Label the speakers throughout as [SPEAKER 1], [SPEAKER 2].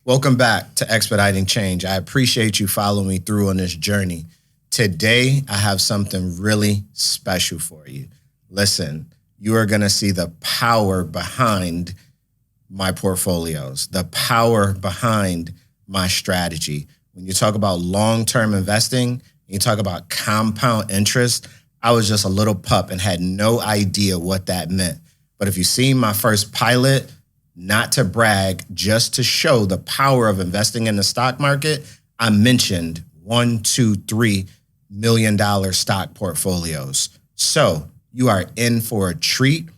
[SPEAKER 1] Welcome back to Expediting Change. I appreciate you following me through on this journey. Today, I have something really special for you. Listen, you are going to see the power behind my portfolios, the power behind my strategy. When you talk about long-term investing, you talk about compound interest, I was just a little pup and had no idea what that meant. But if you've seen my first pilot, not to brag, just to show the power of investing in the stock market, I mentioned $1, $2, $3 million stock portfolios. So you are in for a treat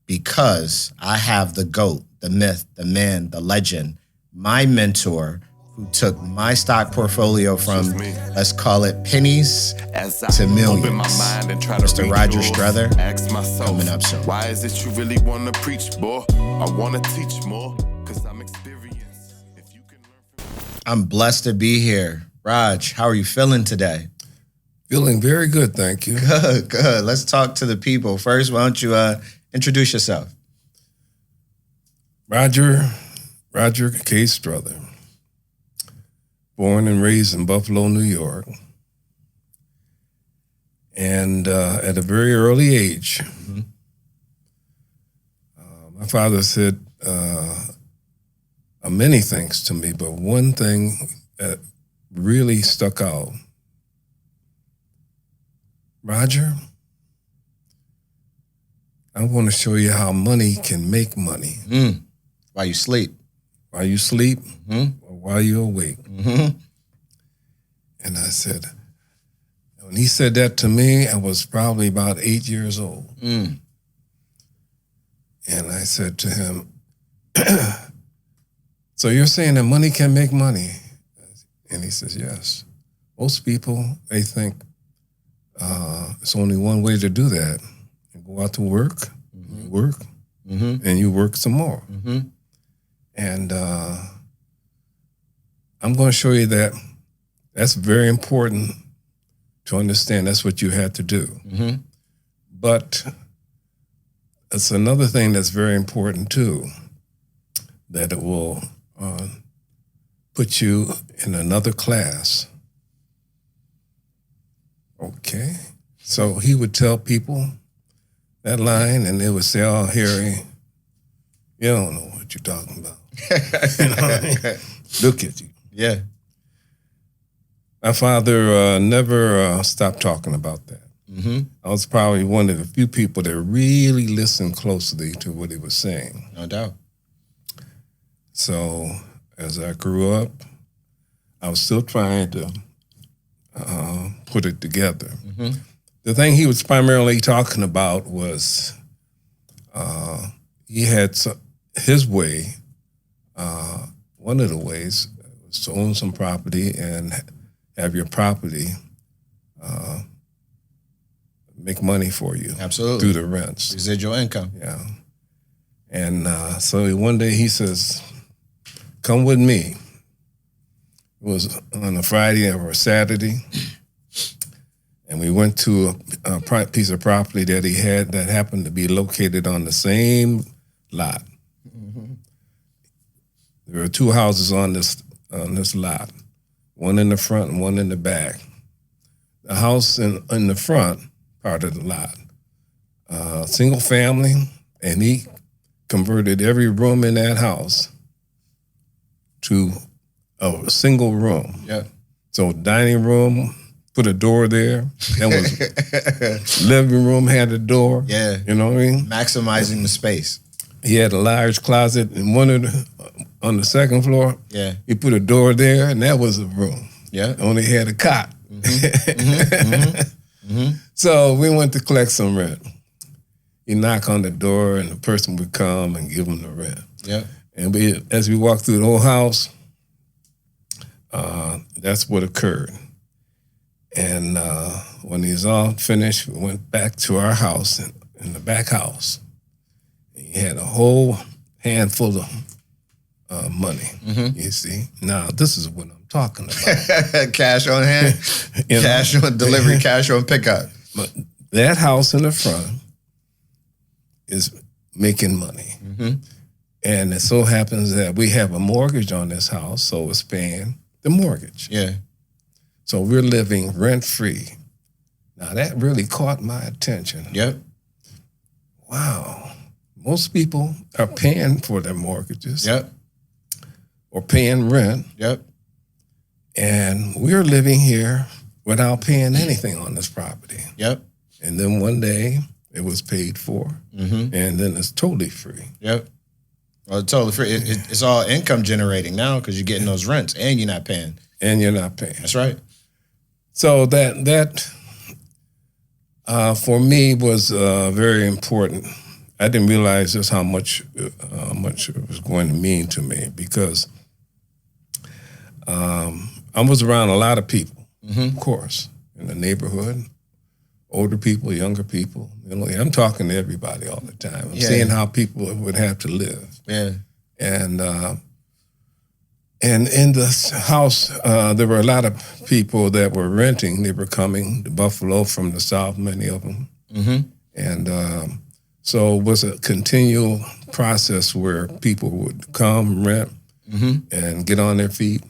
[SPEAKER 1] because I have the GOAT, the myth, the man, the legend, my mentor who took my stock portfolio from, let's call it pennies to millions. Mr. Roger Strother, coming up soon.
[SPEAKER 2] Why is it you really want to preach, boy? I want to teach more, because I'm experienced. If you can learn from...
[SPEAKER 1] I'm blessed to be here. Raj, how are you feeling today?
[SPEAKER 3] Feeling very good, thank you.
[SPEAKER 1] Good. Let's talk to the people. First, why don't you introduce yourself?
[SPEAKER 3] Roger K. Strother. Born and raised in Buffalo, New York. And at a very early age, my father said many things to me, but one thing that really stuck out, Roger, I want to show you how money can make money.
[SPEAKER 1] While you sleep.
[SPEAKER 3] While you sleep or while you're awake. And I said, when he said that to me, I was probably about 8 years old. And I said to him, so you're saying that money can make money? And he says, yes. Most people, they think it's only one way to do that. You go out to work, you work, and you work some more. And I'm going to show you that that's very important to understand. That's what you had to do. But it's another thing that's very important too, that it will put you in another class. Okay. So he would tell people that line and they would say, oh, Harry, you don't know what you're talking about. You know what I mean? Look at you.
[SPEAKER 1] Yeah.
[SPEAKER 3] My father never stopped talking about that. I was probably one of the few people that really listened closely to what he was saying.
[SPEAKER 1] No doubt.
[SPEAKER 3] So as I grew up, I was still trying to put it together. The thing he was primarily talking about was he had his way. One of the ways was to own some property and have your property make money for you.
[SPEAKER 1] Absolutely.
[SPEAKER 3] Through the rents.
[SPEAKER 1] Residual income.
[SPEAKER 3] Yeah. And so one day he says, come with me. It was on a Friday or a Saturday. And we went to a piece of property that he had that happened to be located on the same lot. There were two houses on this lot, one in the front and one in the back. The house in the front part of the lot, single family, and he converted every room in that house to a single room.
[SPEAKER 1] Yeah.
[SPEAKER 3] So dining room, put a door there. That was living room had a door.
[SPEAKER 1] Yeah.
[SPEAKER 3] You know what I mean?
[SPEAKER 1] Maximizing the space.
[SPEAKER 3] He had a large closet in on the second floor.
[SPEAKER 1] Yeah.
[SPEAKER 3] He put a door there, and that was a room.
[SPEAKER 1] Yeah.
[SPEAKER 3] Only had a cot. So we went to collect some rent. You knock on the door, and the person would come and give him the rent.
[SPEAKER 1] Yeah.
[SPEAKER 3] And as we walked through the whole house, that's what occurred. And when he was all finished, we went back to our house in the back house. He had a whole handful of money. You see, now this is what I'm talking about.
[SPEAKER 1] Cash on hand, cash on delivery, cash on pickup.
[SPEAKER 3] But that house in the front is making money. And it so happens that we have a mortgage on this house, so it's paying the mortgage.
[SPEAKER 1] Yeah.
[SPEAKER 3] So we're living rent-free. Now, that really caught my attention.
[SPEAKER 1] Yep.
[SPEAKER 3] Wow. Most people are paying for their mortgages.
[SPEAKER 1] Yep.
[SPEAKER 3] Or paying rent.
[SPEAKER 1] Yep.
[SPEAKER 3] And we're living here without paying anything on this property.
[SPEAKER 1] Yep.
[SPEAKER 3] And then one day, it was paid for, and then it's totally free.
[SPEAKER 1] Yep. Well, it's totally free. It's all income generating now because you're getting those rents and you're not paying.
[SPEAKER 3] And you're not paying.
[SPEAKER 1] That's right.
[SPEAKER 3] So that for me was very important. I didn't realize just how much it was going to mean to me because I was around a lot of people, of course, in the neighborhood. Older people, younger people. You know, I'm talking to everybody all the time. I'm seeing how people would have to live.
[SPEAKER 1] Yeah.
[SPEAKER 3] And in the house, there were a lot of people that were renting. They were coming to Buffalo from the South, many of them. And so it was a continual process where people would come, rent, and get on their feet,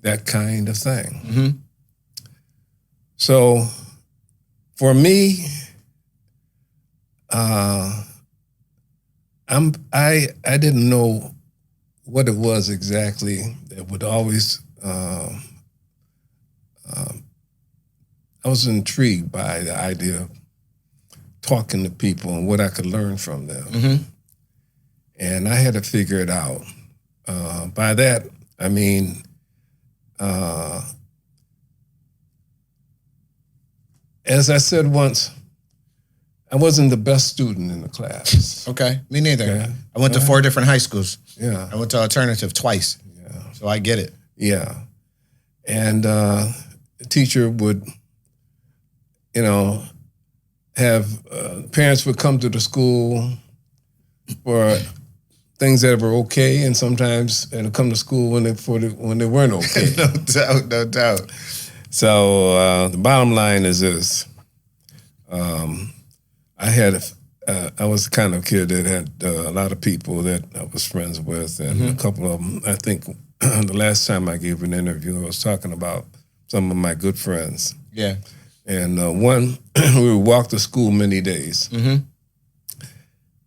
[SPEAKER 3] that kind of thing. So for me, I didn't know what it was exactly that would always. I was intrigued by the idea of talking to people and what I could learn from them, and I had to figure it out. By that, I mean. As I said once, I wasn't the best student in the class.
[SPEAKER 1] Okay, me neither.
[SPEAKER 3] Okay.
[SPEAKER 1] I went to 4 different high schools.
[SPEAKER 3] Yeah.
[SPEAKER 1] I went to alternative twice.
[SPEAKER 3] Yeah.
[SPEAKER 1] So I get it.
[SPEAKER 3] Yeah. And the teacher would, have parents would come to the school for things that were okay, and sometimes and come to school when they weren't okay.
[SPEAKER 1] No doubt.
[SPEAKER 3] So the bottom line is this: I was the kind of kid that had a lot of people that I was friends with, and a couple of them. I think the last time I gave an interview, I was talking about some of my good friends.
[SPEAKER 1] Yeah.
[SPEAKER 3] And one, we would walk to school many days.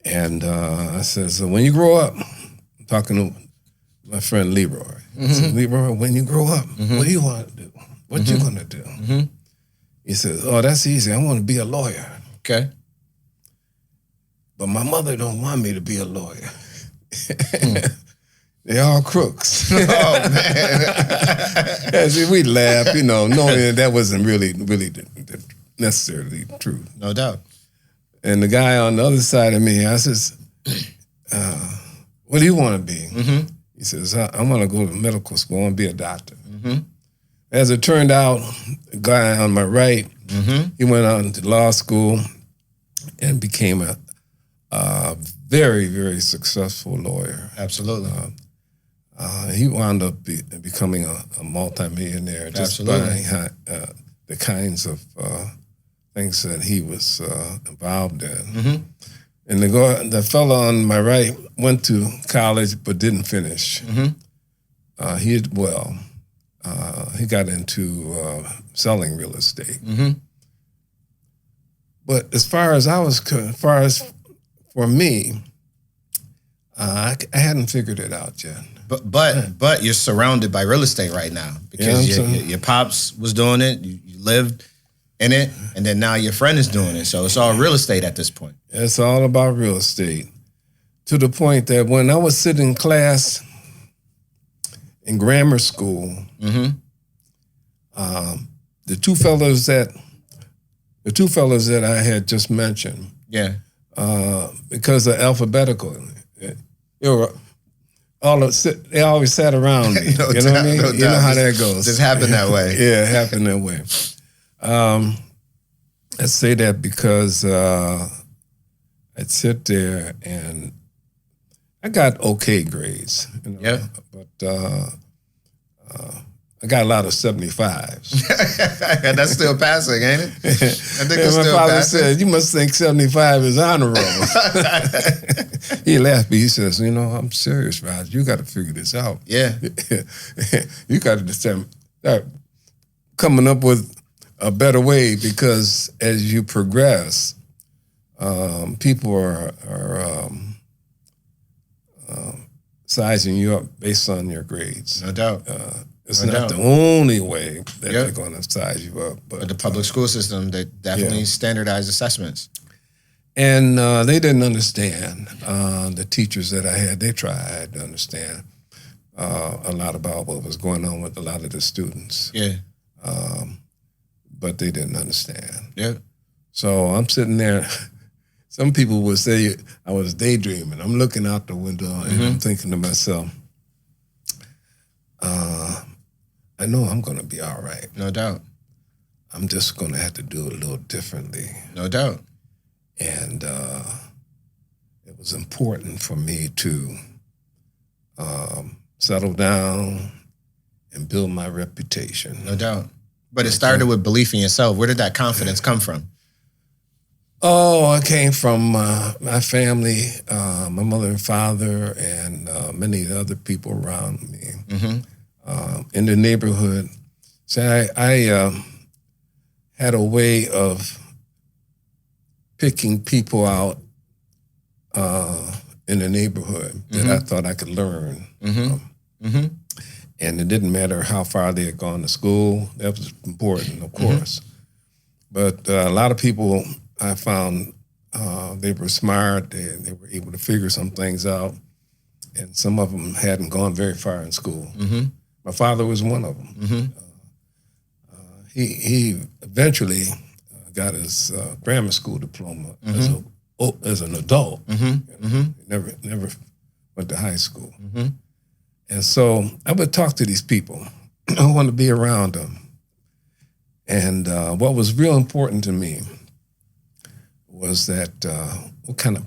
[SPEAKER 3] And I said, so when you grow up, I'm talking to my friend Leroy. I said, Leroy, when you grow up, what do you want to do? What you going to do? He says, oh, that's easy. I want to be a lawyer.
[SPEAKER 1] Okay.
[SPEAKER 3] But my mother don't want me to be a lawyer. They're all crooks.
[SPEAKER 1] Oh, man.
[SPEAKER 3] Yeah, see, we laugh, knowing that wasn't really necessarily true.
[SPEAKER 1] No doubt.
[SPEAKER 3] And the guy on the other side of me, I says, what do you want to be? He says, I want to go to medical school. I want to be a doctor. As it turned out, the guy on my right, he went on to law school and became a very, very successful lawyer.
[SPEAKER 1] Absolutely.
[SPEAKER 3] He wound up becoming a multimillionaire just by the kinds of things that he was involved in. And the fellow on my right went to college but didn't finish. He did well. He got into selling real estate. But as far as for me, I hadn't figured it out yet.
[SPEAKER 1] But you're surrounded by real estate right now because your pops was doing it, you lived in it, and then now your friend is doing it. So it's all real estate at this point.
[SPEAKER 3] It's all about real estate. To the point that when I was sitting in class in grammar school, the two fellows that I had just mentioned, because of alphabetical, they always sat around me.
[SPEAKER 1] No
[SPEAKER 3] you know
[SPEAKER 1] doubt,
[SPEAKER 3] what I mean?
[SPEAKER 1] no
[SPEAKER 3] You know
[SPEAKER 1] doubt.
[SPEAKER 3] how that goes.
[SPEAKER 1] Just happened that way.
[SPEAKER 3] Yeah, it happened that way. I say that because I'd sit there and I got okay grades. But I got a lot of 75s.
[SPEAKER 1] And that's still passing, ain't it? I think that's
[SPEAKER 3] my
[SPEAKER 1] still
[SPEAKER 3] father
[SPEAKER 1] passing.
[SPEAKER 3] said, you must think 75 is honor roll. He laughed at me. He says, I'm serious, Roger. You got to figure this out.
[SPEAKER 1] Yeah.
[SPEAKER 3] You got to start coming up with a better way, because as you progress, people are sizing you up based on your grades.
[SPEAKER 1] No doubt.
[SPEAKER 3] It's not the only way that they're going to size you up.
[SPEAKER 1] But the public school system, they definitely standardize assessments.
[SPEAKER 3] And they didn't understand. The teachers that I had, they tried to understand a lot about what was going on with a lot of the students.
[SPEAKER 1] Yeah.
[SPEAKER 3] But they didn't understand.
[SPEAKER 1] Yeah.
[SPEAKER 3] So I'm sitting there. Some people would say I was daydreaming. I'm looking out the window and I'm thinking to myself, I know I'm going to be all right.
[SPEAKER 1] No doubt.
[SPEAKER 3] I'm just going to have to do it a little differently.
[SPEAKER 1] No doubt.
[SPEAKER 3] And it was important for me to settle down and build my reputation.
[SPEAKER 1] No doubt. But it started with belief in yourself. Where did that confidence come from?
[SPEAKER 3] Oh, it came from my family, my mother and father, and many other people around me. In the neighborhood. So I had a way of picking people out in the neighborhood that I thought I could learn from. And it didn't matter how far they had gone to school. That was important, of course. But a lot of people I found, they were smart. They were able to figure some things out. And some of them hadn't gone very far in school. My father was one of them. He eventually got his grammar school diploma as an adult. Never went to high school. And so I would talk to these people. I wanted to be around them. And what was real important to me was that what kind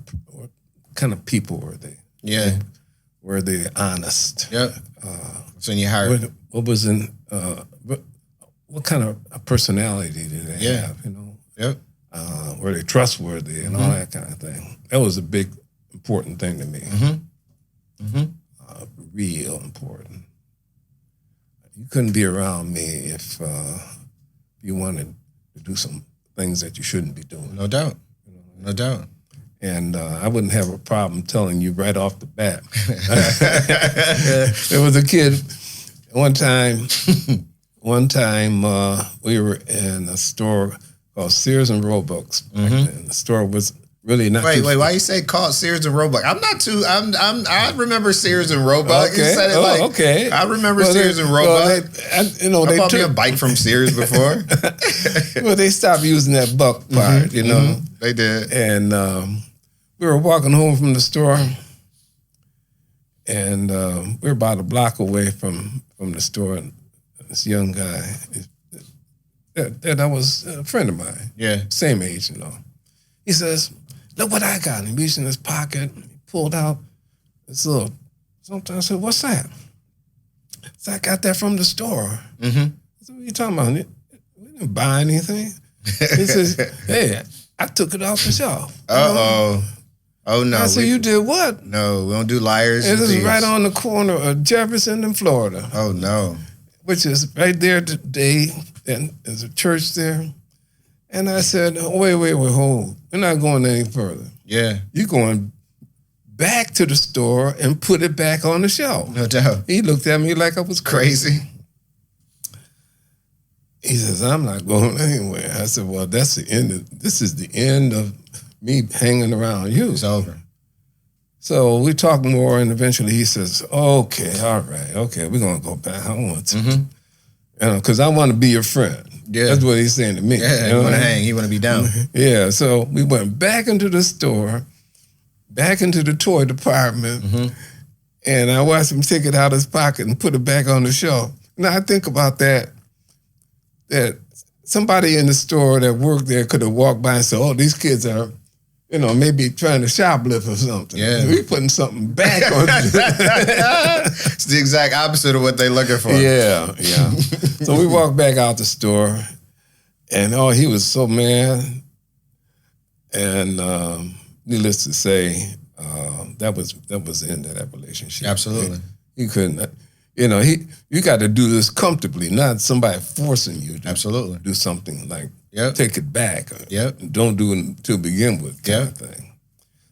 [SPEAKER 3] of people were they?
[SPEAKER 1] Yeah.
[SPEAKER 3] Were they honest?
[SPEAKER 1] Yep. So in your heart.
[SPEAKER 3] What was in? What kind of personality did they have?
[SPEAKER 1] Yep.
[SPEAKER 3] Were they trustworthy and all that kind of thing? That was a big, important thing to me. Real important. You couldn't be around me if you wanted to do some things that you shouldn't be doing.
[SPEAKER 1] No doubt. No doubt.
[SPEAKER 3] And I wouldn't have a problem telling you right off the bat. There was a kid one time we were in a store called Sears and Roebuck's. And the store was really not.
[SPEAKER 1] Wait, why you say called Sears and Roebuck? I remember Sears and Roebuck.
[SPEAKER 3] Okay.
[SPEAKER 1] You said it
[SPEAKER 3] Okay.
[SPEAKER 1] I remember Sears and Roebuck.
[SPEAKER 3] They
[SPEAKER 1] bought me
[SPEAKER 3] took
[SPEAKER 1] a bike from Sears before.
[SPEAKER 3] Well, they stopped using that buck part,
[SPEAKER 1] They did.
[SPEAKER 3] And we were walking home from the store, and we were about a block away from the store. And this young guy, that was a friend of mine.
[SPEAKER 1] Yeah.
[SPEAKER 3] Same age, He says, "Look what I got." And he reached in his pocket, he pulled out this little something. I said, "What's that?" So I got that from the store. I said, "What are you talking about? We didn't buy anything." He says, "Hey, I took it off the shelf."
[SPEAKER 1] Oh no!
[SPEAKER 3] I said, "You did what?"
[SPEAKER 1] No, we don't do liars.
[SPEAKER 3] It was right on the corner of Jefferson and Florida.
[SPEAKER 1] Oh no!
[SPEAKER 3] Which is right there today, and there's a church there. And I said, wait, hold. We're not going any further.
[SPEAKER 1] Yeah.
[SPEAKER 3] You're going back to the store and put it back on the shelf.
[SPEAKER 1] No doubt.
[SPEAKER 3] He looked at me like I was crazy. He says, I'm not going anywhere. I said, well, this is the end of me hanging around you.
[SPEAKER 1] It's over.
[SPEAKER 3] So we talked more, and eventually he says, okay, all right, okay, we're going to go back. I want to. Because I want to be your friend. Yeah. That's what he's saying to me.
[SPEAKER 1] Yeah, you want to hang, you want to be down.
[SPEAKER 3] Yeah, so we went back into the store, back into the toy department, and I watched him take it out of his pocket and put it back on the shelf. Now I think about that somebody in the store that worked there could have walked by and said, oh, these kids are maybe trying to shoplift or something.
[SPEAKER 1] Yeah.
[SPEAKER 3] We putting something back on you.
[SPEAKER 1] It's the exact opposite of what they're looking for.
[SPEAKER 3] Yeah. So we walked back out the store, and he was so mad. And needless to say, that was the end of that relationship.
[SPEAKER 1] Absolutely.
[SPEAKER 3] He couldn't. You got to do this comfortably, not somebody forcing you to do something like take it back. Don't do it to begin with kind of thing.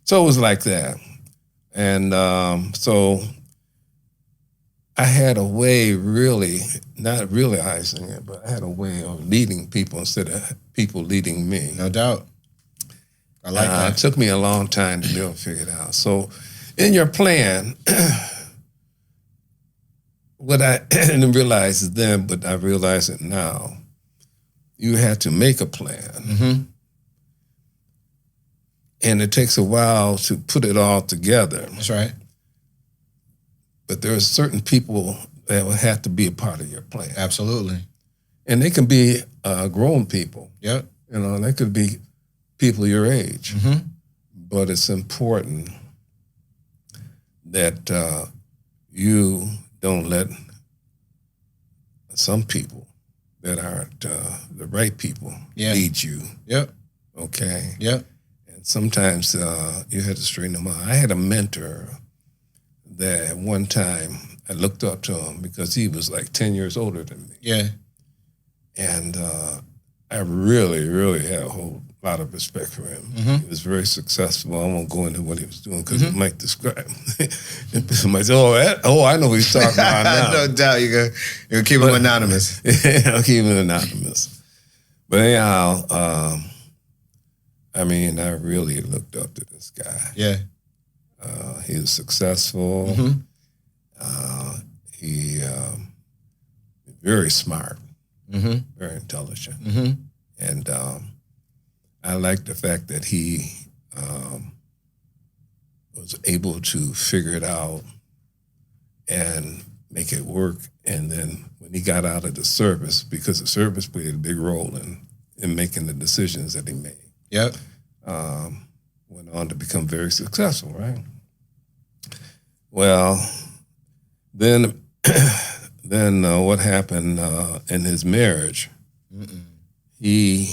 [SPEAKER 3] So it was like that. And so I had a way, really, not realizing it, but I had a way of leading people instead of people leading me.
[SPEAKER 1] No doubt. I like that.
[SPEAKER 3] It took me a long time to be able to figure it out. So in your plan, what I didn't realize it then, but I realize it now, you had to make a plan.
[SPEAKER 1] Mm-hmm.
[SPEAKER 3] And it takes a while to put it all together.
[SPEAKER 1] That's right.
[SPEAKER 3] But there are certain people that will have to be a part of your plan.
[SPEAKER 1] Absolutely.
[SPEAKER 3] And they can be grown people.
[SPEAKER 1] Yep.
[SPEAKER 3] They could be people your age.
[SPEAKER 1] Mm-hmm.
[SPEAKER 3] But it's important that you don't let some people that aren't the right people lead you.
[SPEAKER 1] Yep.
[SPEAKER 3] Okay?
[SPEAKER 1] Yep.
[SPEAKER 3] And sometimes you had to straighten them out. I had a mentor that at one time I looked up to him because he was like 10 years older than me.
[SPEAKER 1] Yeah.
[SPEAKER 3] And I really, really had a whole lot of respect for him.
[SPEAKER 1] Mm-hmm.
[SPEAKER 3] He was very successful. I won't go into what he was doing because it might describe. Somebody say, I know what he's talking about now.
[SPEAKER 1] No doubt. You're going to keep him anonymous.
[SPEAKER 3] Yeah, I'll keep him anonymous. But anyhow, I really looked up to this guy.
[SPEAKER 1] Yeah.
[SPEAKER 3] He was successful.
[SPEAKER 1] Mm-hmm.
[SPEAKER 3] He very smart,
[SPEAKER 1] mm-hmm.
[SPEAKER 3] very intelligent.
[SPEAKER 1] Mm-hmm.
[SPEAKER 3] And I like the fact that he was able to figure it out and make it work. And then when he got out of the service, because the service played a big role in making the decisions that he made.
[SPEAKER 1] Yep.
[SPEAKER 3] Went on to become very successful, right? Well, then what happened in his marriage?
[SPEAKER 1] Mm-mm.
[SPEAKER 3] He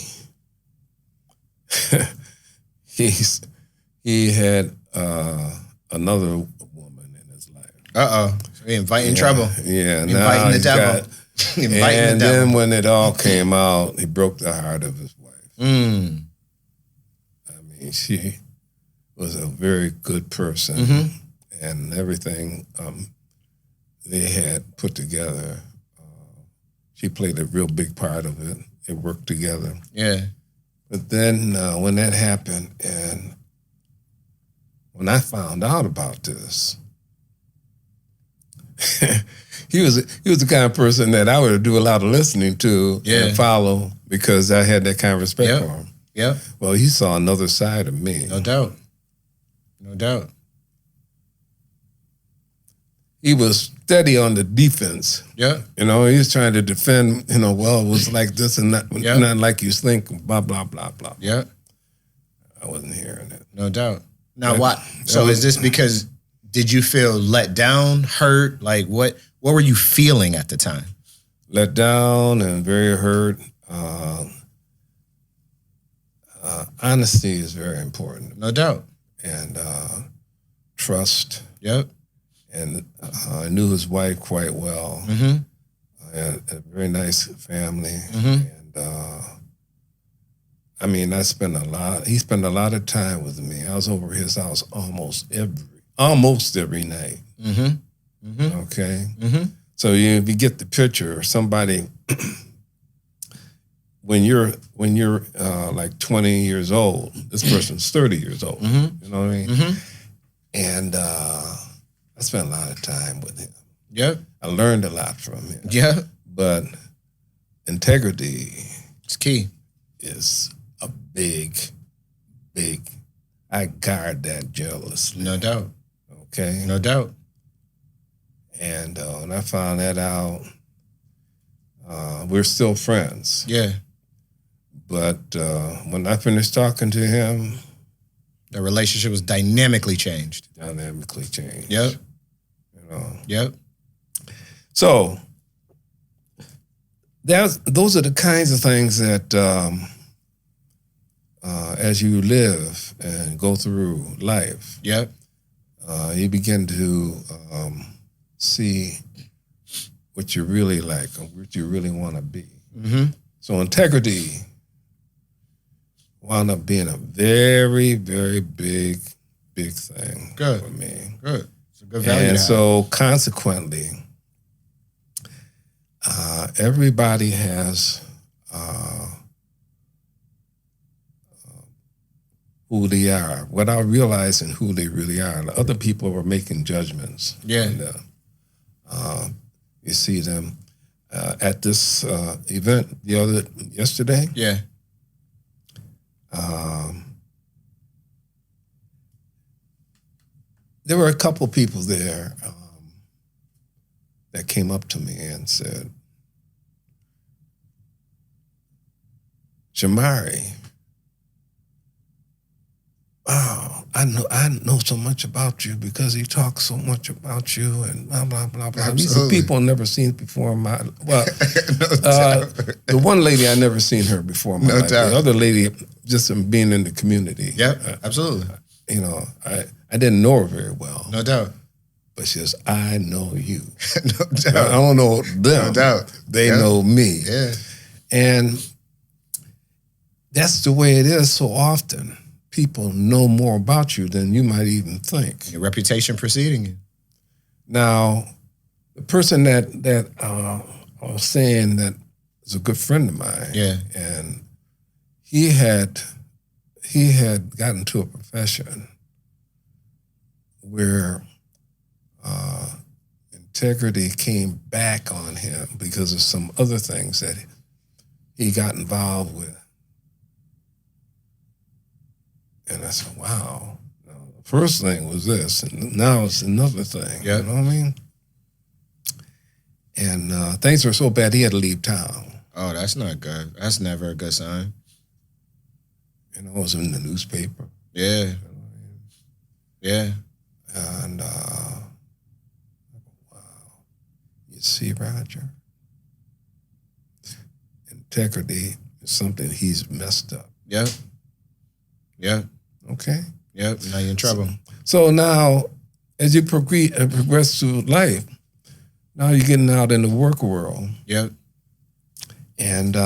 [SPEAKER 3] had another woman in his life.
[SPEAKER 1] Uh-oh. He inviting trouble.
[SPEAKER 3] Yeah.
[SPEAKER 1] Inviting the devil.
[SPEAKER 3] And then when it all came out, he broke the heart of his wife.
[SPEAKER 1] Mm.
[SPEAKER 3] She was a very good person,
[SPEAKER 1] mm-hmm.
[SPEAKER 3] and everything they had put together, she played a real big part of it. It worked together.
[SPEAKER 1] Yeah.
[SPEAKER 3] But then when that happened, and when I found out about this, he was the kind of person that I would do a lot of listening to and follow because I had that kind of respect for him.
[SPEAKER 1] Yeah.
[SPEAKER 3] Well, he saw another side of me.
[SPEAKER 1] No doubt. No doubt.
[SPEAKER 3] He was steady on the defense.
[SPEAKER 1] Yeah.
[SPEAKER 3] He was trying to defend, well, it was like this and that, not like you think, blah, blah, blah, blah.
[SPEAKER 1] Yeah.
[SPEAKER 3] I wasn't hearing it.
[SPEAKER 1] No doubt. Now, what? So is this because, did you feel let down, hurt? Like, what were you feeling at the time?
[SPEAKER 3] Let down and very hurt. Honesty is very important.
[SPEAKER 1] No doubt.
[SPEAKER 3] And trust.
[SPEAKER 1] Yep.
[SPEAKER 3] And I knew his wife quite well.
[SPEAKER 1] Mm-hmm.
[SPEAKER 3] I had a very nice family.
[SPEAKER 1] Mm-hmm.
[SPEAKER 3] And he spent a lot of time with me. I was over his house almost every night.
[SPEAKER 1] Mm-hmm. Mm-hmm.
[SPEAKER 3] Okay?
[SPEAKER 1] Mm-hmm.
[SPEAKER 3] So if you get the picture, somebody when you're like 20 years old, this person's 30 years old.
[SPEAKER 1] Mm-hmm.
[SPEAKER 3] You know what I mean?
[SPEAKER 1] Mm-hmm.
[SPEAKER 3] And I spent a lot of time with him.
[SPEAKER 1] Yep.
[SPEAKER 3] I learned a lot from him.
[SPEAKER 1] Yeah.
[SPEAKER 3] But integrity
[SPEAKER 1] It's key.
[SPEAKER 3] is a big, I guard that jealously.
[SPEAKER 1] No doubt.
[SPEAKER 3] Okay?
[SPEAKER 1] No doubt.
[SPEAKER 3] And when I found that out, we're still friends.
[SPEAKER 1] Yeah.
[SPEAKER 3] But when I finished talking to him,
[SPEAKER 1] The relationship was dynamically changed.
[SPEAKER 3] Dynamically changed.
[SPEAKER 1] Yep.
[SPEAKER 3] You know.
[SPEAKER 1] Yep.
[SPEAKER 3] So those are the kinds of things that as you live and go through life,
[SPEAKER 1] Yep.
[SPEAKER 3] You begin to see what you really like or what you really want to be.
[SPEAKER 1] Mm-hmm.
[SPEAKER 3] So integrity wound up being a very, very big thing
[SPEAKER 1] Good.
[SPEAKER 3] for me.
[SPEAKER 1] Good. It's a good value.
[SPEAKER 3] And
[SPEAKER 1] to have.
[SPEAKER 3] so consequently, everybody has who they are without realizing who they really are. The other people are making judgments.
[SPEAKER 1] Yeah.
[SPEAKER 3] And, you see them at this event yesterday.
[SPEAKER 1] Yeah.
[SPEAKER 3] There were a couple people there that came up to me and said, Shomari, wow, I know so much about you because he talks so much about you and blah, blah, blah, blah. These are people I've never seen before in my life. Well, the one lady, I never seen her before in my life.
[SPEAKER 1] Doubt.
[SPEAKER 3] The other lady, just from being in the community.
[SPEAKER 1] Yep, absolutely.
[SPEAKER 3] You know, I didn't know her very well.
[SPEAKER 1] No doubt.
[SPEAKER 3] But she says, I know you.
[SPEAKER 1] No doubt.
[SPEAKER 3] I don't know them.
[SPEAKER 1] No doubt.
[SPEAKER 3] They know me.
[SPEAKER 1] Yeah.
[SPEAKER 3] And that's the way it is so often. People know more about you than you might even think.
[SPEAKER 1] Your reputation preceding you.
[SPEAKER 3] Now, the person that I was saying that is a good friend of mine.
[SPEAKER 1] Yeah.
[SPEAKER 3] And he had gotten to a profession where integrity came back on him because of some other things that he got involved with. And I said, wow. The first thing was this, and now it's another thing.
[SPEAKER 1] Yeah.
[SPEAKER 3] You know what I mean? And things were so bad, he had to leave town.
[SPEAKER 1] Oh, that's not good. That's never a good sign.
[SPEAKER 3] You know, it was in the newspaper.
[SPEAKER 1] Yeah.
[SPEAKER 3] You know what I mean?
[SPEAKER 1] Yeah.
[SPEAKER 3] And, wow. You see, Roger? Integrity is something he's messed up.
[SPEAKER 1] Yep. Yep.
[SPEAKER 3] Okay?
[SPEAKER 1] Yep. Now you're in trouble.
[SPEAKER 3] So now, as you progress through life, now you're getting out in the work world.
[SPEAKER 1] Yep.
[SPEAKER 3] And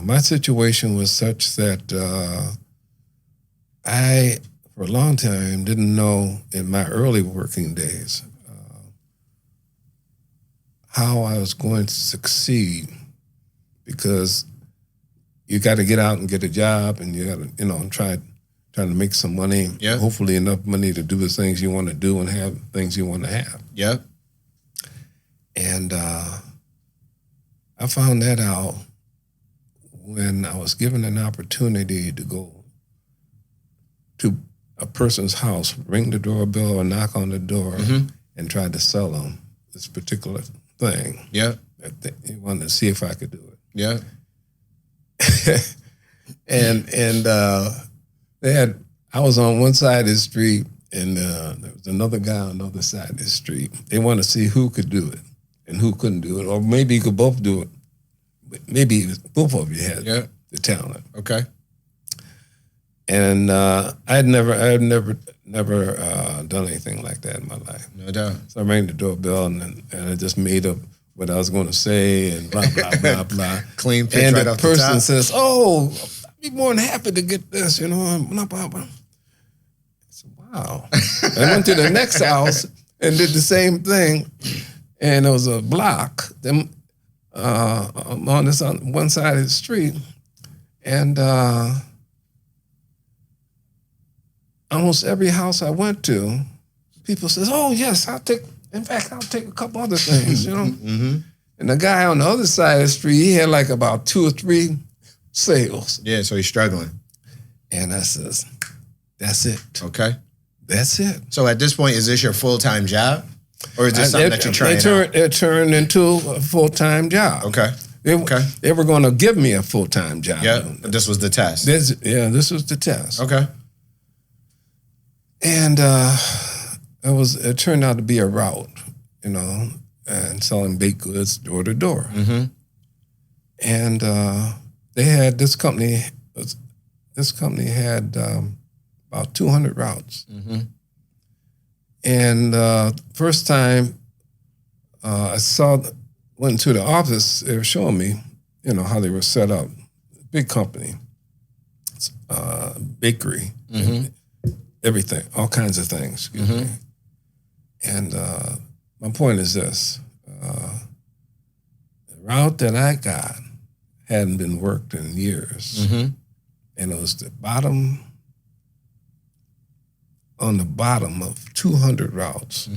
[SPEAKER 3] my situation was such that I, for a long time, didn't know in my early working days how I was going to succeed, because you got to get out and get a job, and you got to, trying to make some money,
[SPEAKER 1] Yep.
[SPEAKER 3] hopefully enough money to do the things you want to do and have things you want to have.
[SPEAKER 1] Yep.
[SPEAKER 3] And I found that out when I was given an opportunity to go to a person's house, ring the doorbell or knock on the door, and try to sell them this particular thing.
[SPEAKER 1] Yep.
[SPEAKER 3] That they wanted to see if I could do it.
[SPEAKER 1] Yep.
[SPEAKER 3] and I was on one side of the street, and there was another guy on the other side of the street. They wanted to see who could do it and who couldn't do it, or maybe you could both do it. Maybe both of you had the talent.
[SPEAKER 1] Okay.
[SPEAKER 3] And I had never done anything like that in my life.
[SPEAKER 1] No doubt.
[SPEAKER 3] So I rang the doorbell, and I just made up what I was going to say and blah, blah, blah, blah.
[SPEAKER 1] Clean pitch
[SPEAKER 3] and
[SPEAKER 1] right
[SPEAKER 3] the
[SPEAKER 1] off the
[SPEAKER 3] person
[SPEAKER 1] top.
[SPEAKER 3] says, oh, I'd be more than happy to get this, and blah, blah, blah. I said, wow. I went to the next house and did the same thing, and it was a block on one side of the street, and almost every house I went to, people says, oh, yes, I'll take a couple other things,
[SPEAKER 1] Mm-hmm.
[SPEAKER 3] And the guy on the other side of the street, he had like about 2 or 3 sales.
[SPEAKER 1] Yeah, so he's struggling.
[SPEAKER 3] And I says, that's it.
[SPEAKER 1] Okay.
[SPEAKER 3] That's it.
[SPEAKER 1] So at this point, is this your full-time job? Or is this something that you're trying out?
[SPEAKER 3] It turned into a full-time job.
[SPEAKER 1] Okay.
[SPEAKER 3] They were going to give me a full-time job.
[SPEAKER 1] Yeah, this was the test.
[SPEAKER 3] This was the test.
[SPEAKER 1] Okay.
[SPEAKER 3] And it turned out to be a route, and selling baked goods door to door.
[SPEAKER 1] Mm-hmm.
[SPEAKER 3] And they had this company. This company had about 200 routes.
[SPEAKER 1] Mm-hmm.
[SPEAKER 3] And first time I went into the office, they were showing me, how they were set up. Big company, bakery, everything, all kinds of things. Excuse me. And my point is this: the route that I got hadn't been worked in years, and it was on the bottom of 200 routes.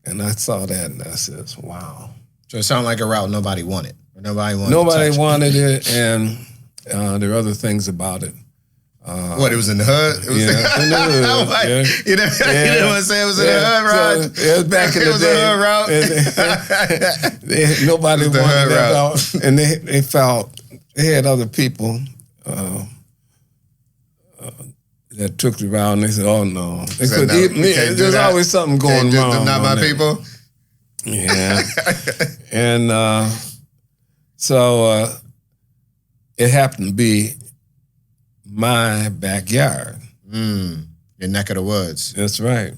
[SPEAKER 3] And I saw that and I said, wow.
[SPEAKER 1] So it sounded like a route nobody wanted. Nobody
[SPEAKER 3] wanted it, and there are other things about it.
[SPEAKER 1] What, it was in the hood? It was
[SPEAKER 3] in the hood.
[SPEAKER 1] Like,
[SPEAKER 3] yeah.
[SPEAKER 1] You didn't want to say it was in the hood, Rod?
[SPEAKER 3] So it was back in the day.
[SPEAKER 1] It was a hood route?
[SPEAKER 3] Nobody
[SPEAKER 1] It was the
[SPEAKER 3] wanted
[SPEAKER 1] hood
[SPEAKER 3] that
[SPEAKER 1] route.
[SPEAKER 3] route. And they felt they had other people that took the route, and they said, oh, no. There's always something going wrong.
[SPEAKER 1] Them not my people?
[SPEAKER 3] Yeah. And so it happened to be my backyard.
[SPEAKER 1] Your neck of the woods.
[SPEAKER 3] That's right.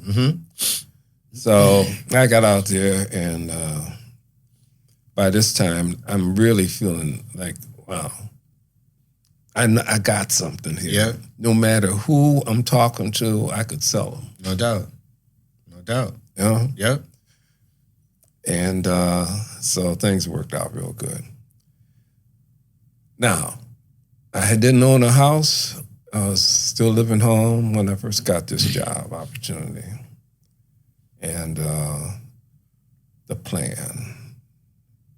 [SPEAKER 3] So I got out there, and by this time, I'm really feeling like, wow, I got something here.
[SPEAKER 1] Yeah.
[SPEAKER 3] No matter who I'm talking to, I could sell them.
[SPEAKER 1] No doubt. No doubt. Yep.
[SPEAKER 3] And so things worked out real good. Now, I didn't own a house. I was still living home when I first got this job opportunity. And the plan,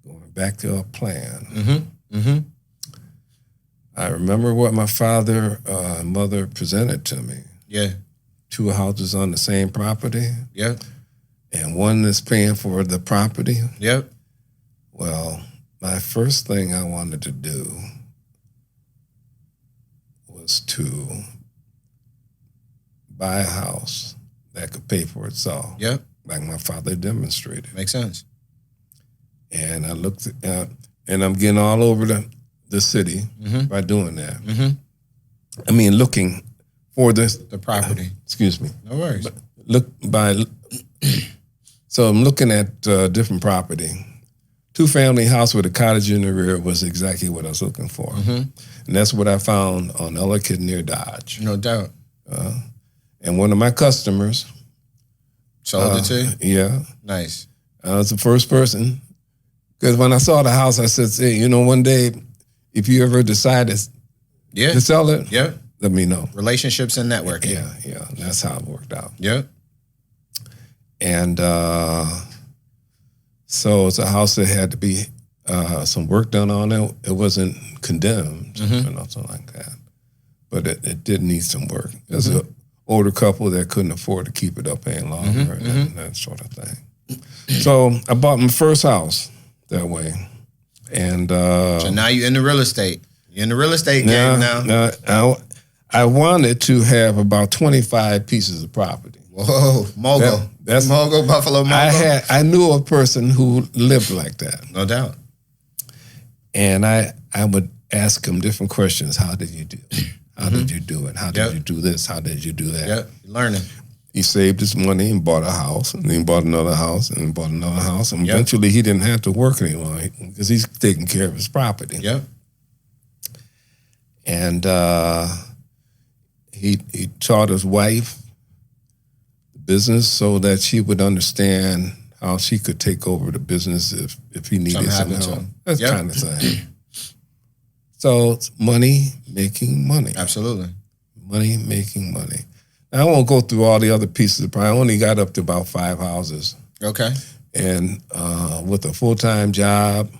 [SPEAKER 3] going back to a plan. I remember what my father and mother presented to me.
[SPEAKER 1] Yeah.
[SPEAKER 3] 2 houses on the same property.
[SPEAKER 1] Yep.
[SPEAKER 3] And one is paying for the property.
[SPEAKER 1] Yep.
[SPEAKER 3] Well, my first thing I wanted to do was to buy a house that could pay for itself.
[SPEAKER 1] Yep.
[SPEAKER 3] Like my father demonstrated.
[SPEAKER 1] Makes sense.
[SPEAKER 3] And I looked at, and I'm getting all over the city by doing that. I mean, looking for the
[SPEAKER 1] property.
[SPEAKER 3] Excuse me.
[SPEAKER 1] No worries.
[SPEAKER 3] So I'm looking at different property. 2-family house with a cottage in the rear was exactly what I was looking for. And that's what I found on Ellicott near Dodge.
[SPEAKER 1] No doubt.
[SPEAKER 3] And one of my customers
[SPEAKER 1] sold it to you?
[SPEAKER 3] Yeah.
[SPEAKER 1] Nice.
[SPEAKER 3] I was the first person. Because when I saw the house, I said, hey, one day, if you ever decide to sell it, let me know.
[SPEAKER 1] Relationships and networking.
[SPEAKER 3] Yeah. That's how it worked out.
[SPEAKER 1] Yep.
[SPEAKER 3] And so it's a house that had to be some work done on it. It wasn't condemned or nothing like that. But it did need some work. There's an older couple that couldn't afford to keep it up any longer and that sort of thing. So I bought my first house that way. And
[SPEAKER 1] so now you're in the real estate. You're in the real estate game now.
[SPEAKER 3] I wanted to have about 25 pieces of property.
[SPEAKER 1] Whoa, mogul. That's mogul, Buffalo mogul.
[SPEAKER 3] I knew a person who lived like that.
[SPEAKER 1] No doubt.
[SPEAKER 3] And I would ask him different questions. How did you do it? How did you do it? How did you do this? How did you do that?
[SPEAKER 1] Yep, learning.
[SPEAKER 3] He saved his money and bought a house, and then he bought another house, and then bought another house. And eventually he didn't have to work anymore because he's taking care of his property.
[SPEAKER 1] Yep.
[SPEAKER 3] And he taught his wife the business so that she would understand how she could take over the business if he needed some help. That kind of thing. So it's money making money.
[SPEAKER 1] Absolutely.
[SPEAKER 3] Money making money. Now, I won't go through all the other pieces. I only got up to about 5 houses.
[SPEAKER 1] Okay.
[SPEAKER 3] And with a full-time job,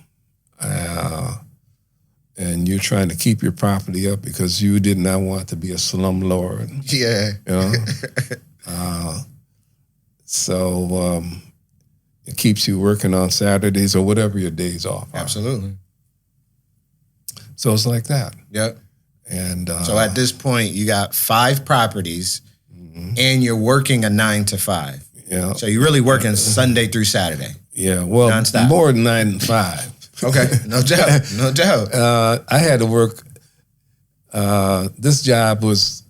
[SPEAKER 3] and you're trying to keep your property up because you did not want to be a slumlord. Yeah. So It keeps you working on Saturdays or whatever your days off are.
[SPEAKER 1] Absolutely.
[SPEAKER 3] So it's like that.
[SPEAKER 1] Yep.
[SPEAKER 3] And
[SPEAKER 1] so at this point, you got 5 properties, and you're working a 9 to 5.
[SPEAKER 3] Yeah.
[SPEAKER 1] So you're really working Sunday through Saturday.
[SPEAKER 3] Yeah. Well,
[SPEAKER 1] nonstop.
[SPEAKER 3] More than 9 to 5.
[SPEAKER 1] Okay. No doubt. No doubt.
[SPEAKER 3] I had to work. This job was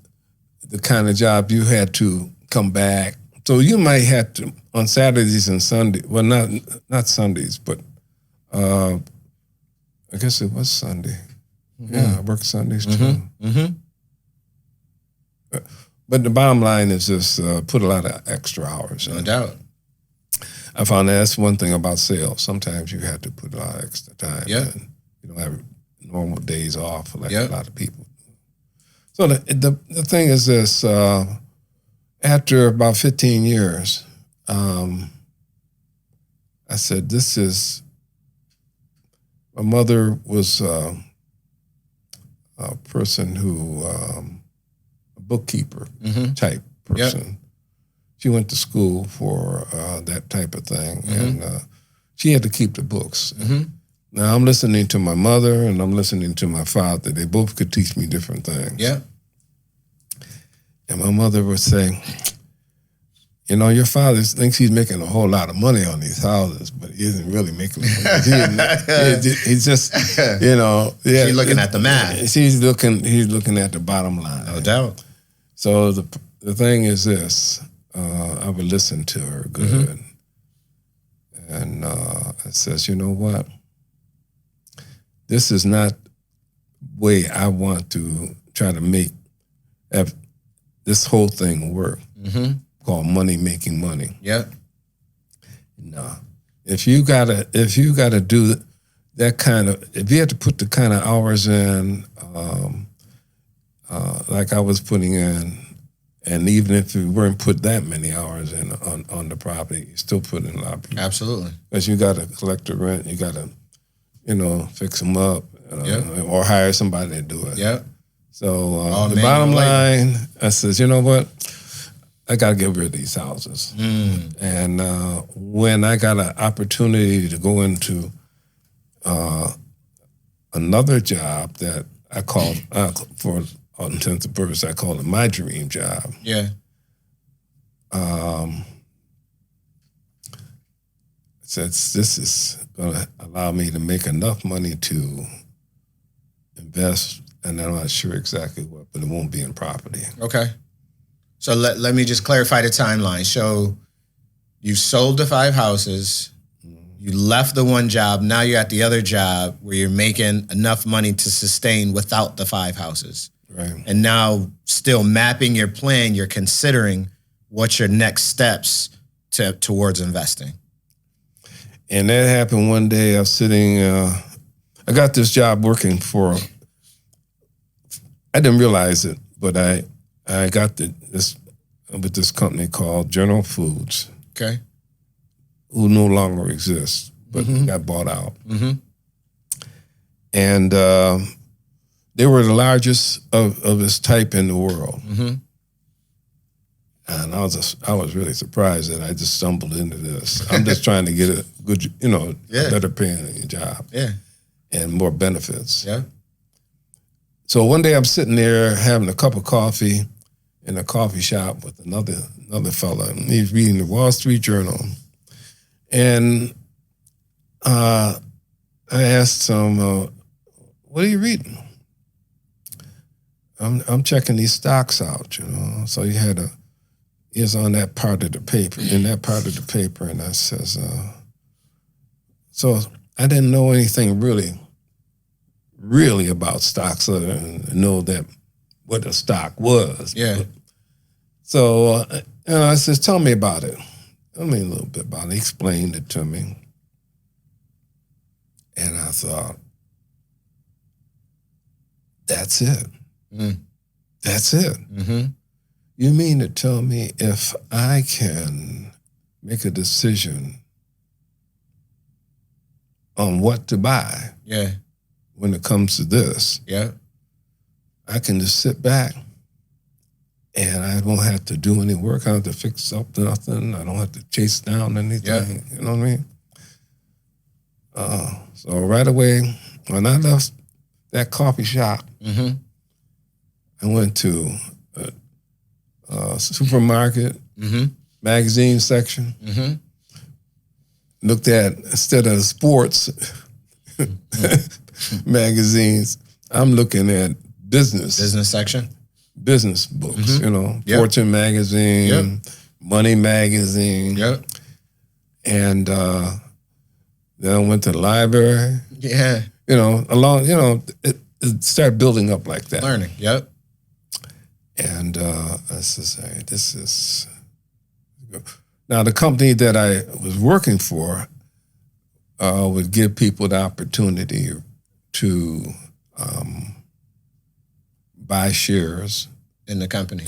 [SPEAKER 3] the kind of job you had to come back. So you might have to on Saturdays and Sundays. Well, not Sundays, but I guess it was Sunday. Mm-hmm. Yeah, I worked Sundays too.
[SPEAKER 1] Mm-hmm.
[SPEAKER 3] But the bottom line is just put a lot of extra hours in.
[SPEAKER 1] No doubt.
[SPEAKER 3] I found that's one thing about sales. Sometimes you have to put a lot of extra time.
[SPEAKER 1] Yeah.
[SPEAKER 3] You don't have normal days off like
[SPEAKER 1] Yep.
[SPEAKER 3] a lot of people. So the thing is this, after about 15 years, I said, my mother was a person who, a bookkeeper type person.
[SPEAKER 1] Yep.
[SPEAKER 3] She went to school for that type of thing, and she had to keep the books. Now I'm listening to my mother and I'm listening to my father. They both could teach me different things.
[SPEAKER 1] Yeah.
[SPEAKER 3] And my mother would say, you know, your father thinks he's making a whole lot of money on these houses, but he isn't really making money. He's just, you know. Yeah,
[SPEAKER 1] She's looking at the math.
[SPEAKER 3] He's looking at the bottom line.
[SPEAKER 1] No doubt.
[SPEAKER 3] So the thing is this, I would listen to her good. And I says, you know what? This is not the way I want to try to make this whole thing work. Called money making money.
[SPEAKER 1] Yeah.
[SPEAKER 3] No. If you gotta do that kind of, if you have to put the kind of hours in, like I was putting in, and even if you weren't put that many hours in on the property, you still put in a lot of people.
[SPEAKER 1] Absolutely.
[SPEAKER 3] Because you got to collect the rent, you got to, fix them up, or hire somebody to do it.
[SPEAKER 1] Yeah.
[SPEAKER 3] So the bottom line, I says, you know what? I got to get rid of these houses. And when I got an opportunity to go into another job that I called, for all intents and purposes, I called it my dream job.
[SPEAKER 1] Yeah.
[SPEAKER 3] Since this is going to allow me to make enough money to invest, and I'm not sure exactly what, but it won't be in property.
[SPEAKER 1] Okay. So let me just clarify the timeline. So you sold the 5 houses, you left the one job, now you're at the other job where you're making enough money to sustain without the 5 houses.
[SPEAKER 3] Right.
[SPEAKER 1] And now still mapping your plan, you're considering what's your next steps towards investing.
[SPEAKER 3] And that happened one day. I was sitting, I got this job working for, I didn't realize it, but I got this with this company called General Foods.
[SPEAKER 1] Okay.
[SPEAKER 3] Who no longer exists, but got bought out. And they were the largest of its type in the world. And I was really surprised that I just stumbled into this. I'm just trying to get a good, better paying job.
[SPEAKER 1] Yeah.
[SPEAKER 3] And more benefits.
[SPEAKER 1] Yeah.
[SPEAKER 3] So one day I'm sitting there having a cup of coffee in a coffee shop with another fella, and he's reading the Wall Street Journal. And I asked him, what are you reading? I'm checking these stocks out, So he was on that part of the paper, and I says, so I didn't know anything really about stocks other than know that what a stock was.
[SPEAKER 1] Yeah.
[SPEAKER 3] So I says, tell me about it. Tell me a little bit about it. He explained it to me. And I thought, that's it. That's it. You mean to tell me if I can make a decision on what to buy when it comes to this,
[SPEAKER 1] Yeah.
[SPEAKER 3] I can just sit back and I don't have to do any work. I don't have to fix up nothing. I don't have to chase down anything. You know what I mean? So right away, when I left that coffee shop, I went to a supermarket, magazine section, looked at, instead of sports magazines, I'm looking at business
[SPEAKER 1] section,
[SPEAKER 3] business books, you know, Fortune magazine, Money magazine. And then I went to the library.
[SPEAKER 1] Yeah.
[SPEAKER 3] You know, it started building up like that.
[SPEAKER 1] Learning.
[SPEAKER 3] And I said, hey, this is... Now, the company that I was working for would give people the opportunity to buy shares
[SPEAKER 1] in the company.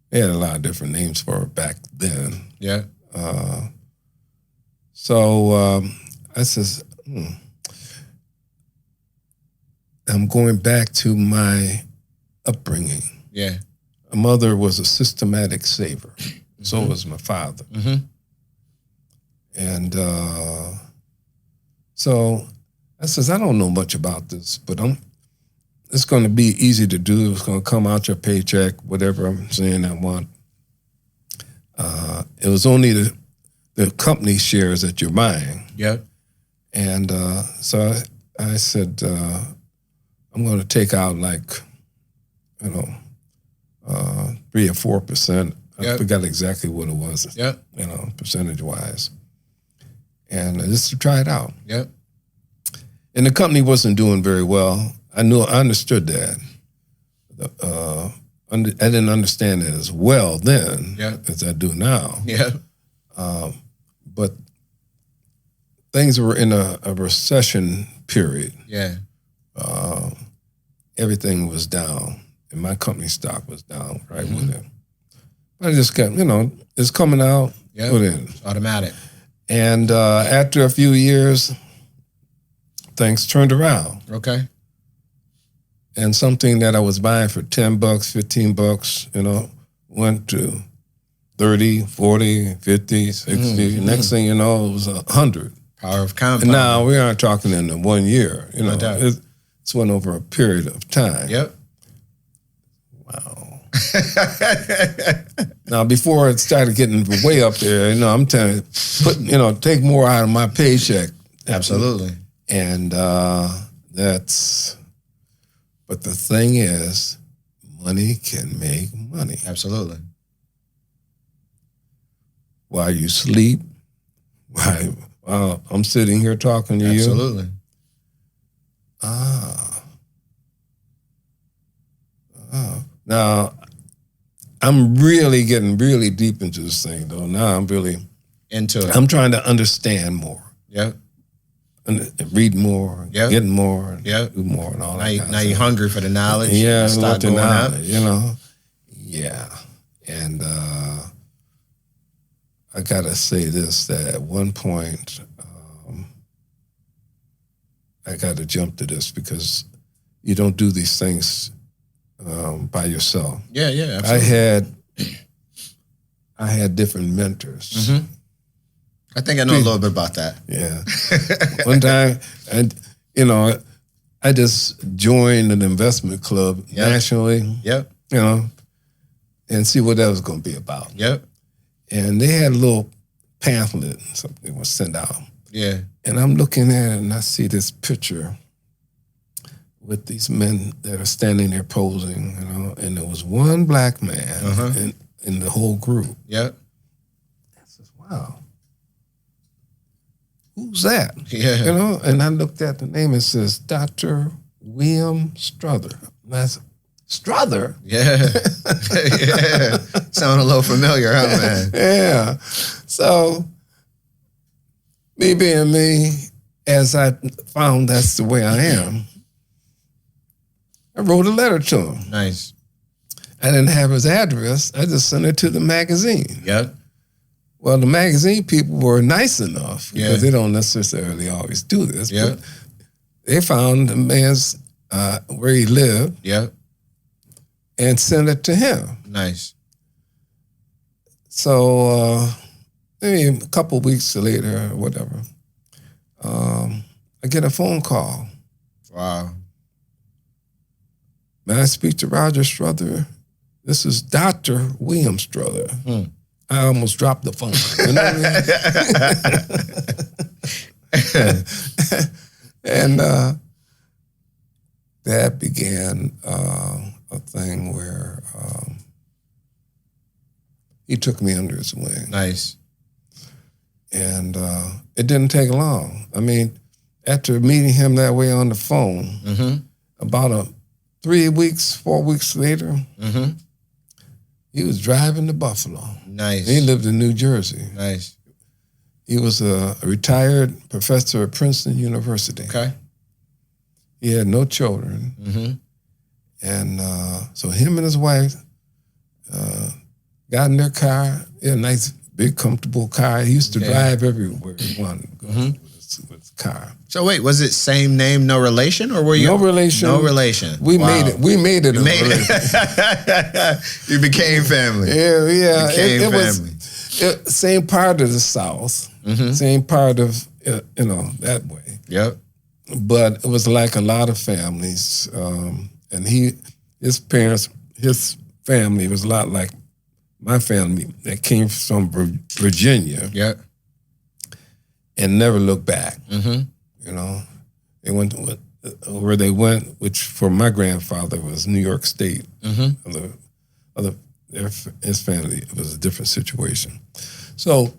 [SPEAKER 3] They had a lot of different names for it back then. So I says, I'm going back to my upbringing. My mother was a systematic saver. So was my father. And so I says, I don't know much about this, but it's going to be easy to do. It's going to come out your paycheck, whatever I'm saying I want. It was only the company shares that you're buying. And so I said, I'm going to take out 3 or 4%. I forgot exactly what it was, percentage-wise. And just to try it out. And the company wasn't doing very well. I understood that. I didn't understand it as well then as I do now. But things were in a recession period. Everything was down, and my company stock was down right with it. I just kept, it's coming out. Put in.
[SPEAKER 1] Automatic.
[SPEAKER 3] And after a few years, things turned around. And something that I was buying for $10, $15, went to 30, 40, 50, 60. Next thing you know, it was 100.
[SPEAKER 1] Power of compound.
[SPEAKER 3] And now we aren't talking in 1 year. It's went over a period of time. Wow. Now, before it started getting way up there, I'm telling you, take more out of my paycheck.
[SPEAKER 1] Absolutely.
[SPEAKER 3] And but the thing is, money can make money.
[SPEAKER 1] Absolutely.
[SPEAKER 3] While you sleep, while I'm sitting here talking to you.
[SPEAKER 1] Absolutely.
[SPEAKER 3] Now, I'm really getting really deep into this thing, though. Now I'm really
[SPEAKER 1] into it.
[SPEAKER 3] I'm trying to understand more. And read more, get more, do more, and all that.
[SPEAKER 1] Now you're hungry for the knowledge.
[SPEAKER 3] Start going knowledge, up. And I gotta say this: that at one point, I got to jump to this because you don't do these things by yourself.
[SPEAKER 1] Absolutely.
[SPEAKER 3] I had different mentors.
[SPEAKER 1] I think I know a little bit about that.
[SPEAKER 3] One time, I just joined an investment club nationally. And see what that was going to be about. And they had a little pamphlet, something was sent out. And I'm looking at it, and I see this picture with these men that are standing there posing, and there was one black man in the whole group. I said, wow. Who's that? And I looked at the name, it says Dr. William Strother. And I said, Strother?
[SPEAKER 1] Sound a little familiar, huh, man?
[SPEAKER 3] So, me being me, as I found that's the way I am, I wrote a letter to him.
[SPEAKER 1] Nice.
[SPEAKER 3] I didn't have his address. I just sent it to the magazine. Well, the magazine people were nice enough because they don't necessarily always do this. But they found the man's where he lived. and sent it to him.
[SPEAKER 1] Nice.
[SPEAKER 3] So maybe a couple of weeks later or whatever, I get a phone call.
[SPEAKER 1] Wow.
[SPEAKER 3] May I speak to Roger Strother? This is Dr. William Strother. I almost dropped the phone. You know what I mean? And that began a thing where he took me under his wing.
[SPEAKER 1] Nice.
[SPEAKER 3] And it didn't take long. I mean, after meeting him that way on the phone, about 4 weeks later, he was driving to Buffalo.
[SPEAKER 1] Nice.
[SPEAKER 3] He lived in New Jersey.
[SPEAKER 1] Nice.
[SPEAKER 3] He was a retired professor at Princeton University.
[SPEAKER 1] Okay.
[SPEAKER 3] He had no children. And so him and his wife got in their car. He had a nice, big, comfortable car. He used to drive everywhere he wanted to go with his car.
[SPEAKER 1] So wait, was it same name, no relation, or were you
[SPEAKER 3] No relation.
[SPEAKER 1] No relation.
[SPEAKER 3] We made it. We made it.
[SPEAKER 1] You made it. You became family.
[SPEAKER 3] Yeah.
[SPEAKER 1] Became
[SPEAKER 3] it
[SPEAKER 1] family.
[SPEAKER 3] was same part of the South. Same part of that way.
[SPEAKER 1] Yep.
[SPEAKER 3] But it was like a lot of families, and his family was a lot like my family that came from Virginia.
[SPEAKER 1] Yep.
[SPEAKER 3] And never looked back. You know, they went where they went, which for my grandfather was New York State. His family, it was a different situation. So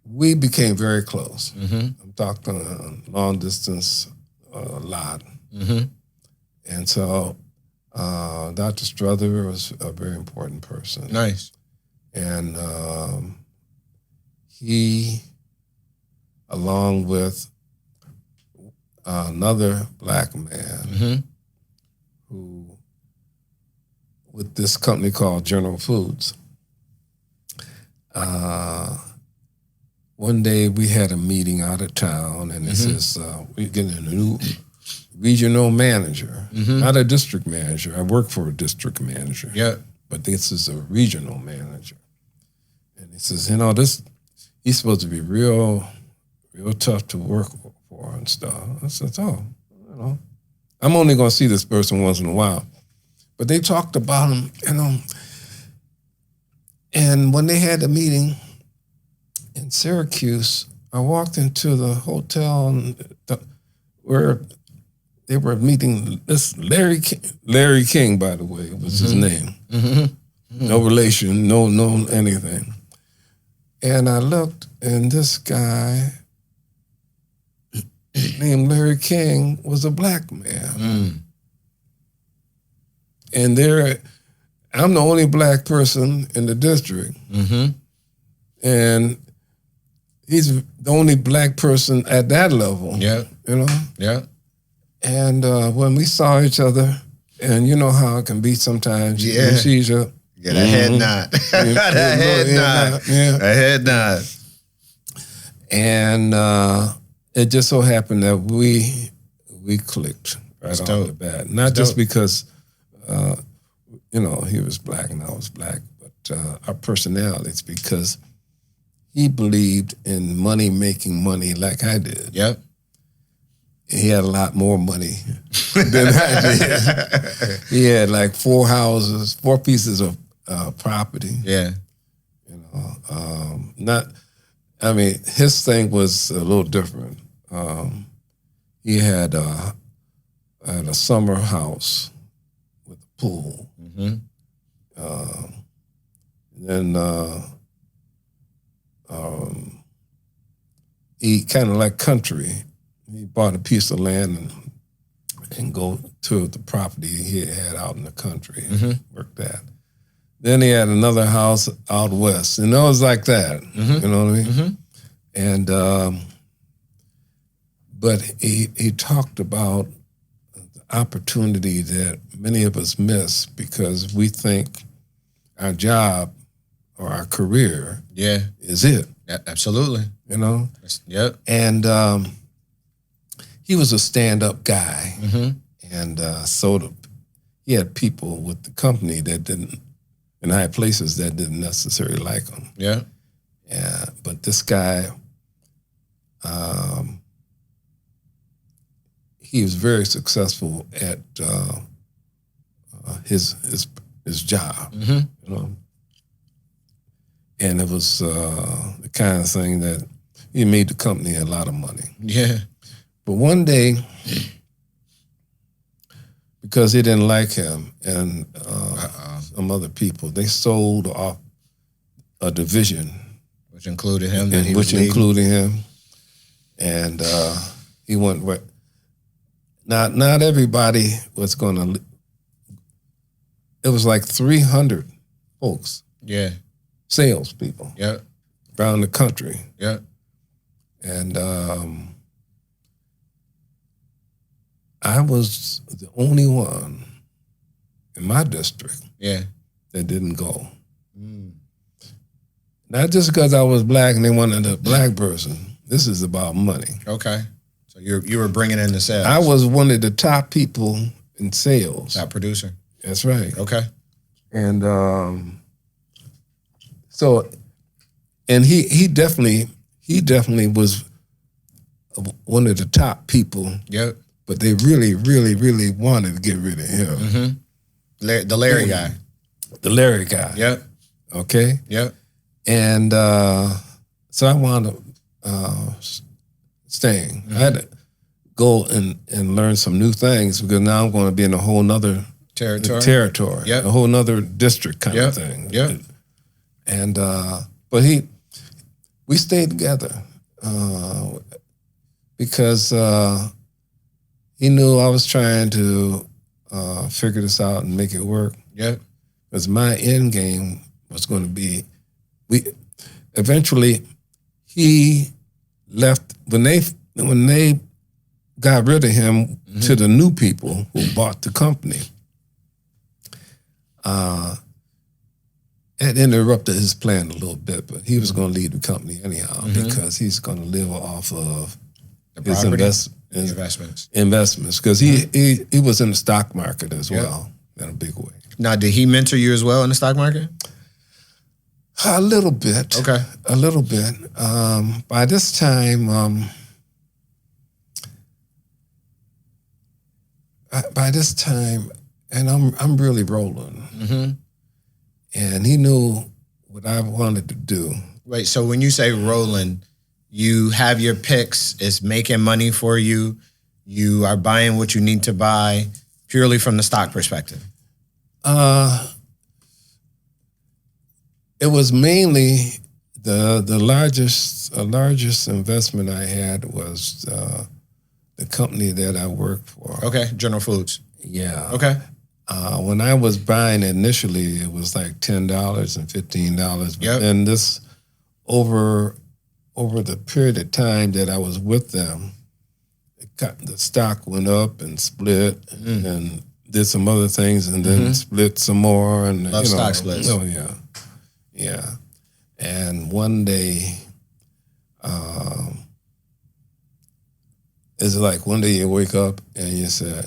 [SPEAKER 3] we became very close. I'm talking long distance a lot. And so Dr. Strother was a very important person.
[SPEAKER 1] Nice.
[SPEAKER 3] And he, along with another black man who, with this company called General Foods, one day we had a meeting out of town, and it says, we're getting a new regional manager, not a district manager. I work for a district manager, but this is a regional manager. And he says, he's supposed to be real tough to work for and stuff. I said, I'm only going to see this person once in a while. But they talked about him, and when they had the meeting in Syracuse, I walked into the hotel where they were meeting this Larry King, by the way, was his name. No relation, no anything. And I looked, and this guy named Larry King was a black man. And I'm the only black person in the district. And he's the only black person at that level.
[SPEAKER 1] Yeah.
[SPEAKER 3] And when we saw each other, and you know how it can be sometimes, you see each other.
[SPEAKER 1] Get a head nod. A head nod.
[SPEAKER 3] And it just so happened that we clicked right off the bat. Not just because, he was black and I was black, but our personalities, because he believed in making money like I did.
[SPEAKER 1] Yep.
[SPEAKER 3] He had a lot more money than I did. He had like 4 houses, 4 pieces of property.
[SPEAKER 1] Yeah.
[SPEAKER 3] His thing was a little different. He had a summer house with a pool. He kind of like country. He bought a piece of land and go to the property he had out in the country and work that. Then he had another house out west, and it was like that. You know what I mean? And but he talked about the opportunity that many of us miss because we think our job or our career is it.
[SPEAKER 1] Yeah, absolutely. Yep.
[SPEAKER 3] And he was a stand-up guy, and so he had people with the company that didn't, in high places that didn't necessarily like him.
[SPEAKER 1] Yeah.
[SPEAKER 3] Yeah, but this guy, he was very successful at his job,
[SPEAKER 1] Mm-hmm.
[SPEAKER 3] you know, and it was the kind of thing that he made the company a lot of money.
[SPEAKER 1] Yeah.
[SPEAKER 3] But one day, because they didn't like him and some other people, they sold off a division,
[SPEAKER 1] Which included him.
[SPEAKER 3] which included him, and he went where. Not everybody was going to. It was like 300 folks,
[SPEAKER 1] Yeah.
[SPEAKER 3] salespeople,
[SPEAKER 1] Yeah.
[SPEAKER 3] around the country,
[SPEAKER 1] Yeah.
[SPEAKER 3] and I was the only one in my district
[SPEAKER 1] Yeah.
[SPEAKER 3] that didn't go.
[SPEAKER 1] Mm.
[SPEAKER 3] Not just because I was black and they wanted a black person. This is about money.
[SPEAKER 1] Okay. So you were bringing in the sales.
[SPEAKER 3] I was one of the top people in sales.
[SPEAKER 1] Top producer.
[SPEAKER 3] That's right.
[SPEAKER 1] Okay.
[SPEAKER 3] And so, and he definitely was one of the top people.
[SPEAKER 1] Yep.
[SPEAKER 3] But they really, really, really wanted to get rid of him.
[SPEAKER 1] Mm-hmm. The Larry guy.
[SPEAKER 3] The Larry guy.
[SPEAKER 1] Yep.
[SPEAKER 3] Okay.
[SPEAKER 1] Yep.
[SPEAKER 3] And so I wound up staying.
[SPEAKER 1] Mm-hmm.
[SPEAKER 3] I had to go and learn some new things because now I'm going to be in a whole nother territory.
[SPEAKER 1] Yep.
[SPEAKER 3] A whole nother district kind of thing.
[SPEAKER 1] Yep.
[SPEAKER 3] And but we stayed together because he knew I was trying to figure this out and make it work.
[SPEAKER 1] Yep.
[SPEAKER 3] Because my end game was going to be, eventually he left when they got rid of him to the new people who bought the company. It interrupted his plan a little bit, but he was going to leave the company anyhow because he's going to live off of his investments because he was in the stock market as well in a big way.
[SPEAKER 1] Now, did he mentor you as well in the stock market?
[SPEAKER 3] A little bit.
[SPEAKER 1] Okay.
[SPEAKER 3] A little bit. By this time, and I'm really rolling.
[SPEAKER 1] Mm-hmm.
[SPEAKER 3] And he knew what I wanted to do.
[SPEAKER 1] Wait, so when you say rolling, you have your picks, it's making money for you, you are buying what you need to buy purely from the stock perspective?
[SPEAKER 3] It was mainly the largest investment I had was the company that I worked for.
[SPEAKER 1] Okay, General Foods.
[SPEAKER 3] Yeah.
[SPEAKER 1] Okay.
[SPEAKER 3] When I was buying initially, it was like $10 and $15. But then this over the period of time that I was with them, the stock went up and split and did some other things and then split some more. And
[SPEAKER 1] Love stock splits.
[SPEAKER 3] Oh, yeah. Yeah. And one day, it's like one day you wake up and you say,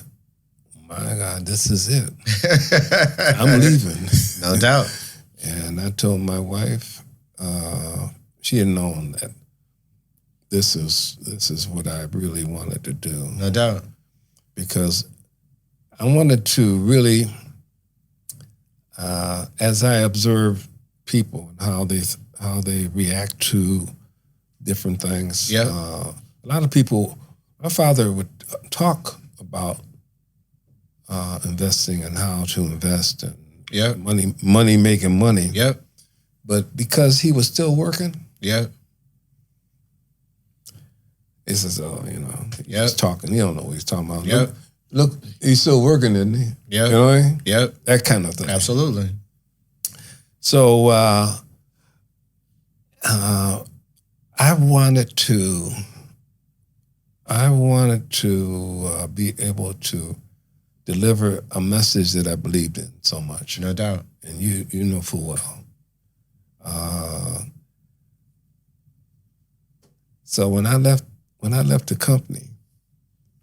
[SPEAKER 3] my God, this is it. I'm leaving.
[SPEAKER 1] No doubt.
[SPEAKER 3] And I told my wife, she had known that this is what I really wanted to do.
[SPEAKER 1] No doubt.
[SPEAKER 3] Because I wanted to really, as I observe people and how they react to different things.
[SPEAKER 1] Yeah.
[SPEAKER 3] A lot of people, my father would talk about investing and how to invest and money making money.
[SPEAKER 1] Yep.
[SPEAKER 3] But because he was still working,
[SPEAKER 1] yep.
[SPEAKER 3] he says, he's talking. He don't know what he's talking about.
[SPEAKER 1] Yep.
[SPEAKER 3] Look, he's still working, isn't he?
[SPEAKER 1] Yep.
[SPEAKER 3] You know what I mean?
[SPEAKER 1] Yep.
[SPEAKER 3] That kind of thing.
[SPEAKER 1] Absolutely.
[SPEAKER 3] So I wanted to be able to deliver a message that I believed in so much.
[SPEAKER 1] No doubt.
[SPEAKER 3] And you know full well. So when I left the company,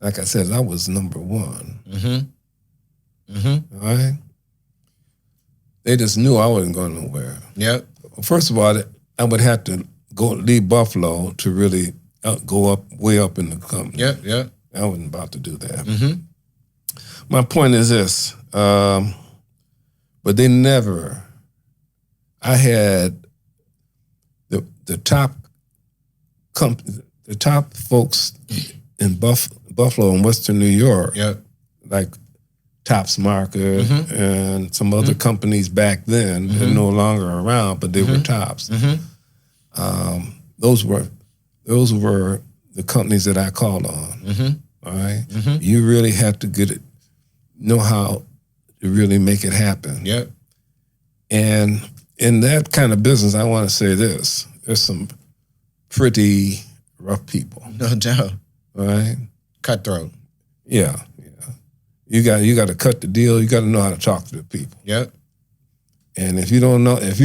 [SPEAKER 3] like I said, I was number one.
[SPEAKER 1] Mm-hmm. Mm-hmm.
[SPEAKER 3] All right? They just knew I wasn't going nowhere.
[SPEAKER 1] Yep.
[SPEAKER 3] First of all, I would have to leave Buffalo to really go way up in the company.
[SPEAKER 1] Yep.
[SPEAKER 3] I wasn't about to do that.
[SPEAKER 1] Mm-hmm.
[SPEAKER 3] My point is this, but they never. I had the top folks in Buffalo and Western New York,
[SPEAKER 1] Yep.
[SPEAKER 3] like Tops Market and some other companies back then. They're no longer around, but they were Tops. Those were the companies that I called on. All right, you really have to know how to really make it happen.
[SPEAKER 1] Yep.
[SPEAKER 3] And in that kind of business, I want to say this: there's some pretty rough people.
[SPEAKER 1] No doubt.
[SPEAKER 3] All right,
[SPEAKER 1] Cutthroat.
[SPEAKER 3] yeah. You got to cut the deal. You got to know how to talk to the people.
[SPEAKER 1] Yep.
[SPEAKER 3] And if you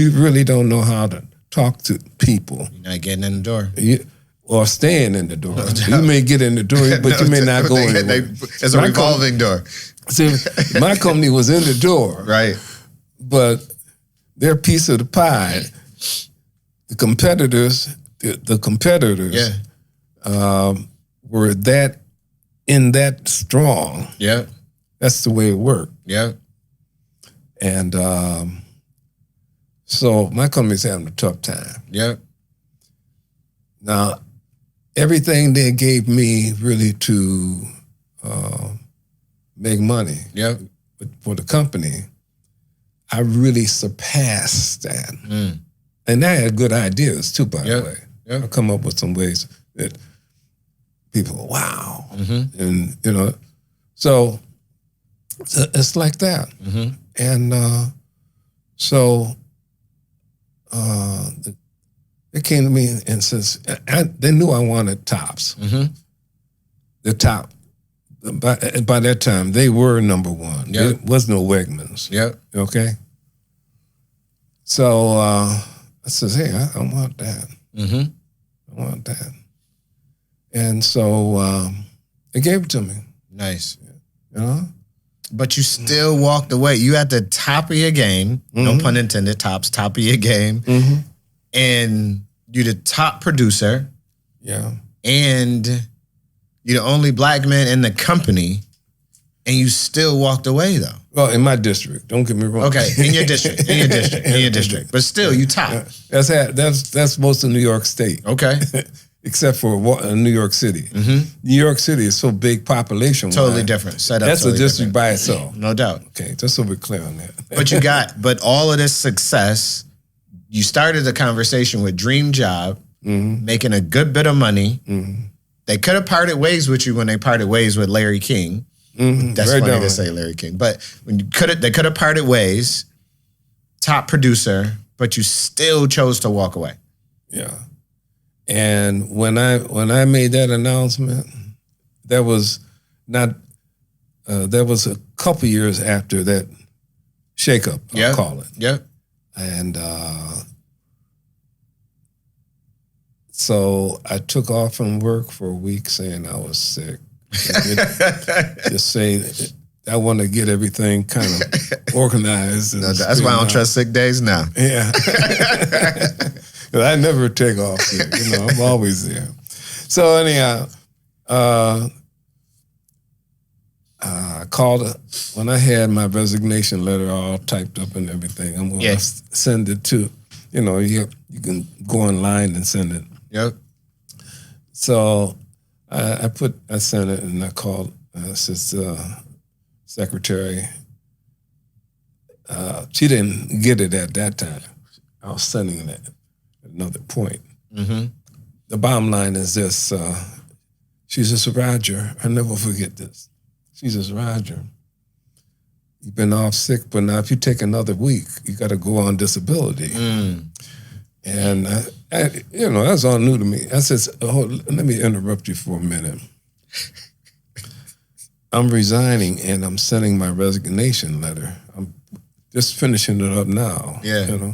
[SPEAKER 3] really don't know how to talk to people,
[SPEAKER 1] You're not getting in the door.
[SPEAKER 3] or staying in the door. You may get in the door, but you may not go anywhere.
[SPEAKER 1] It's a revolving door.
[SPEAKER 3] See, my company was in the door,
[SPEAKER 1] Right.
[SPEAKER 3] but their piece of the pie, the competitors, were that strong.
[SPEAKER 1] Yep.
[SPEAKER 3] That's the way it worked.
[SPEAKER 1] Yep.
[SPEAKER 3] And so my company's having a tough time.
[SPEAKER 1] Yep.
[SPEAKER 3] Now, everything they gave me really to make money for the company, I really surpassed that. And I had good ideas too, by the way.
[SPEAKER 1] Yep.
[SPEAKER 3] I come up with some ways that people go, wow. And, so it's like that. And so they came to me and says, they knew I wanted Tops. The top, by that time, they were number one. There was no Wegmans.
[SPEAKER 1] Yep.
[SPEAKER 3] Okay? So I says, hey, I want that. I want that. And so they gave it to me.
[SPEAKER 1] Nice.
[SPEAKER 3] But
[SPEAKER 1] you still walked away. You at the top of your game, no pun intended, top of your game. And you're the top producer.
[SPEAKER 3] Yeah.
[SPEAKER 1] And you're the only black man in the company. And you still walked away though.
[SPEAKER 3] Well, in my district, don't get me wrong.
[SPEAKER 1] Okay, in your district. But still, you top.
[SPEAKER 3] That's most of New York State.
[SPEAKER 1] Okay.
[SPEAKER 3] Except for New York City. New York City is so big population.
[SPEAKER 1] Totally different. Set up.
[SPEAKER 3] That's
[SPEAKER 1] totally
[SPEAKER 3] a district
[SPEAKER 1] different.
[SPEAKER 3] by itself.
[SPEAKER 1] No doubt.
[SPEAKER 3] Okay, just so we're clear on that.
[SPEAKER 1] But all of this success, you started a conversation with Dream Job, making a good bit of money. They could have parted ways with you when they parted ways with Larry King. That's
[SPEAKER 3] Very
[SPEAKER 1] funny
[SPEAKER 3] dumb.
[SPEAKER 1] to say Larry King. But when they could have parted ways, top producer, but you still chose to walk away.
[SPEAKER 3] Yeah. And when I made that announcement, that was a couple years after that shakeup, I'll call it.
[SPEAKER 1] Yep.
[SPEAKER 3] And so I took off from work for a week saying I was sick. Just saying I want to get everything kind of organized.
[SPEAKER 1] That's why I don't trust sick days now.
[SPEAKER 3] Yeah. I never take off sick. I'm always there. So anyhow, I called when I had my resignation letter all typed up and everything. I'm going to send it to, you can go online and send it.
[SPEAKER 1] Yep.
[SPEAKER 3] So I sent it and I called secretary. She didn't get it at that time. I was sending it at another point. The bottom line is this. She says, Roger, I'll never forget this. She says, Roger, you've been off sick, but now if you take another week, you got to go on disability. And, that's all new to me. I said, let me interrupt you for a minute. I'm resigning and I'm sending my resignation letter. I'm just finishing it up now.
[SPEAKER 1] Yeah.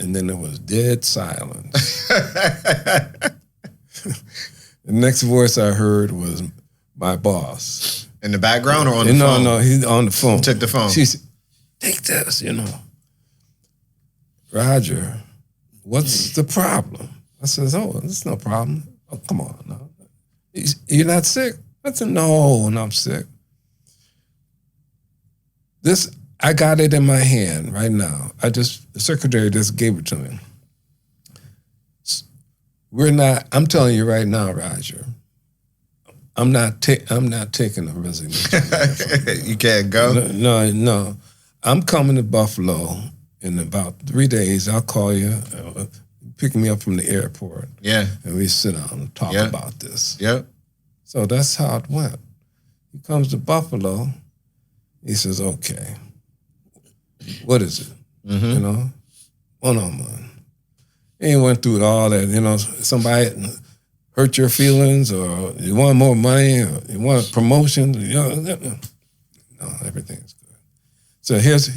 [SPEAKER 3] And then there was dead silence. The next voice I heard was my boss.
[SPEAKER 1] In the background or on the phone?
[SPEAKER 3] No, he's on the phone.
[SPEAKER 1] Took the phone.
[SPEAKER 3] She said, take this, Roger, what's the problem? I says, oh, there's no problem. Oh, come on. No. You're not sick? I said, no, I'm sick. I got it in my hand right now. The secretary just gave it to me. I'm telling you right now, Roger, I'm not taking a resignation.
[SPEAKER 1] You can't go?
[SPEAKER 3] No. I'm coming to Buffalo in about 3 days. I'll call you, pick me up from the airport.
[SPEAKER 1] Yeah.
[SPEAKER 3] And we sit down and talk about this.
[SPEAKER 1] Yep.
[SPEAKER 3] So that's how it went. He comes to Buffalo. He says, okay, what is it? Mm-hmm. One-on-one. He went through all that, somebody hurt your feelings or you want more money or you want a promotion. No, everything's good. So here's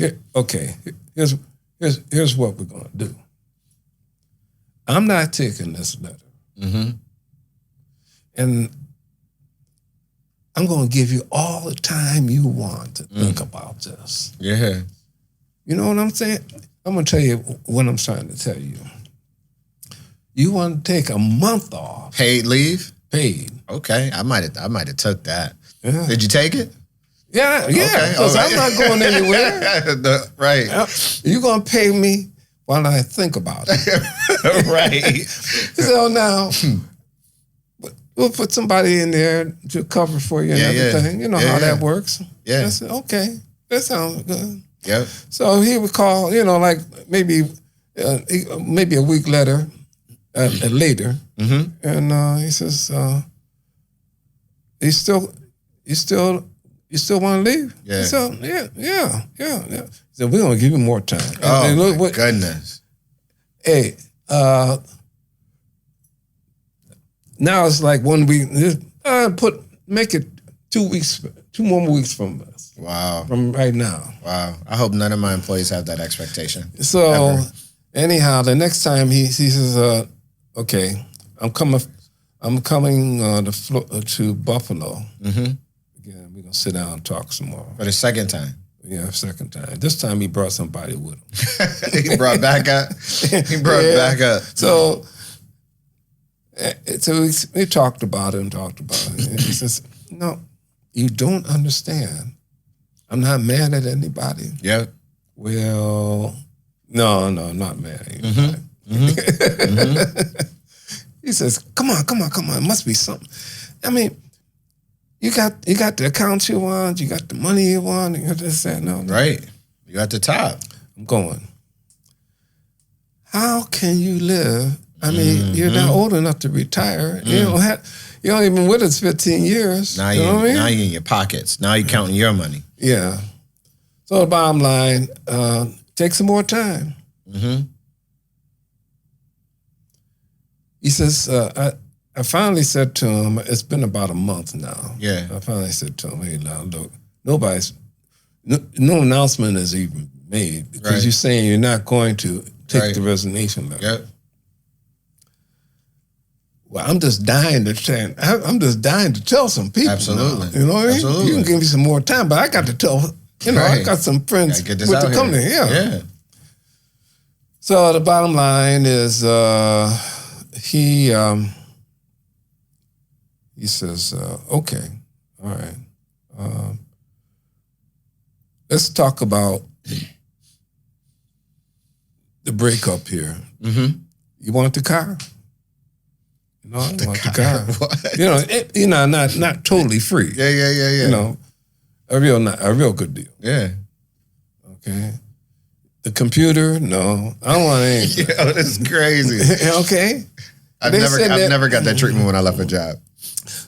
[SPEAKER 3] what we're going to do. I'm not taking this letter. Mm-hmm. And I'm going to give you all the time you want to think about this.
[SPEAKER 1] Yeah.
[SPEAKER 3] You know what I'm saying? I'm going to tell you what I'm trying to tell you. You want to take a month off.
[SPEAKER 1] Paid leave?
[SPEAKER 3] Paid.
[SPEAKER 1] Okay. I might have took that.
[SPEAKER 3] Yeah.
[SPEAKER 1] Did you take it?
[SPEAKER 3] Yeah. Because I'm not going anywhere.
[SPEAKER 1] Right.
[SPEAKER 3] You're going to pay me while I think about it.
[SPEAKER 1] Right.
[SPEAKER 3] So now, we'll put somebody in there to cover for you and everything. You know how that works.
[SPEAKER 1] Yeah.
[SPEAKER 3] I said, okay, that sounds good.
[SPEAKER 1] Yep.
[SPEAKER 3] So he would call, like maybe a week later, and he says, "You still want to leave?"
[SPEAKER 1] Yeah.
[SPEAKER 3] So yeah. So we're gonna give you more time.
[SPEAKER 1] Oh my goodness.
[SPEAKER 3] Hey, now it's like 1 week. Make it 2 weeks, 2 more weeks from us.
[SPEAKER 1] Wow.
[SPEAKER 3] From right now.
[SPEAKER 1] Wow. I hope none of my employees have that expectation.
[SPEAKER 3] So anyhow, the next time he says, okay, I'm coming to Buffalo. Mm-hmm. Again, we're gonna sit down and talk some more.
[SPEAKER 1] For the second time.
[SPEAKER 3] Yeah, second time. This time he brought somebody with him.
[SPEAKER 1] He brought back up. Back up.
[SPEAKER 3] So we talked about it. And he says, no, you don't understand. I'm not mad at anybody.
[SPEAKER 1] Yep.
[SPEAKER 3] Well, no, I'm not mad at anybody. Mm-hmm. He says, come on. It must be something. I mean, you got the accounts you want, you got the money you want, and you just say, no.
[SPEAKER 1] Right. You got the top.
[SPEAKER 3] I'm going. How can you live? I mean, you're not old enough to retire. You only been with us 15 years.
[SPEAKER 1] Now
[SPEAKER 3] you
[SPEAKER 1] now you're in your pockets. Now you're counting your money.
[SPEAKER 3] Yeah. So the bottom line, take some more time. Mm-hmm. He says, I finally said to him, it's been about a month now.
[SPEAKER 1] Yeah.
[SPEAKER 3] I finally said to him, hey, now look, no announcement is even made because you're saying you're not going to take the resignation letter.
[SPEAKER 1] Yep.
[SPEAKER 3] Well, I'm just dying to tell some people.
[SPEAKER 1] Absolutely.
[SPEAKER 3] Now, you know what I mean?
[SPEAKER 1] Absolutely.
[SPEAKER 3] You can give me some more time, but I got to tell, I got some friends with the company. Yeah. So the bottom line is he says, okay, all right. Let's talk about the breakup here. Mm-hmm. You want the car? No, I want the car. What? Not totally free.
[SPEAKER 1] Yeah.
[SPEAKER 3] A real good deal.
[SPEAKER 1] Yeah.
[SPEAKER 3] Okay. The computer, no. I don't want anything.
[SPEAKER 1] Yo, this is crazy.
[SPEAKER 3] Okay.
[SPEAKER 1] I've never got that treatment when I left a job.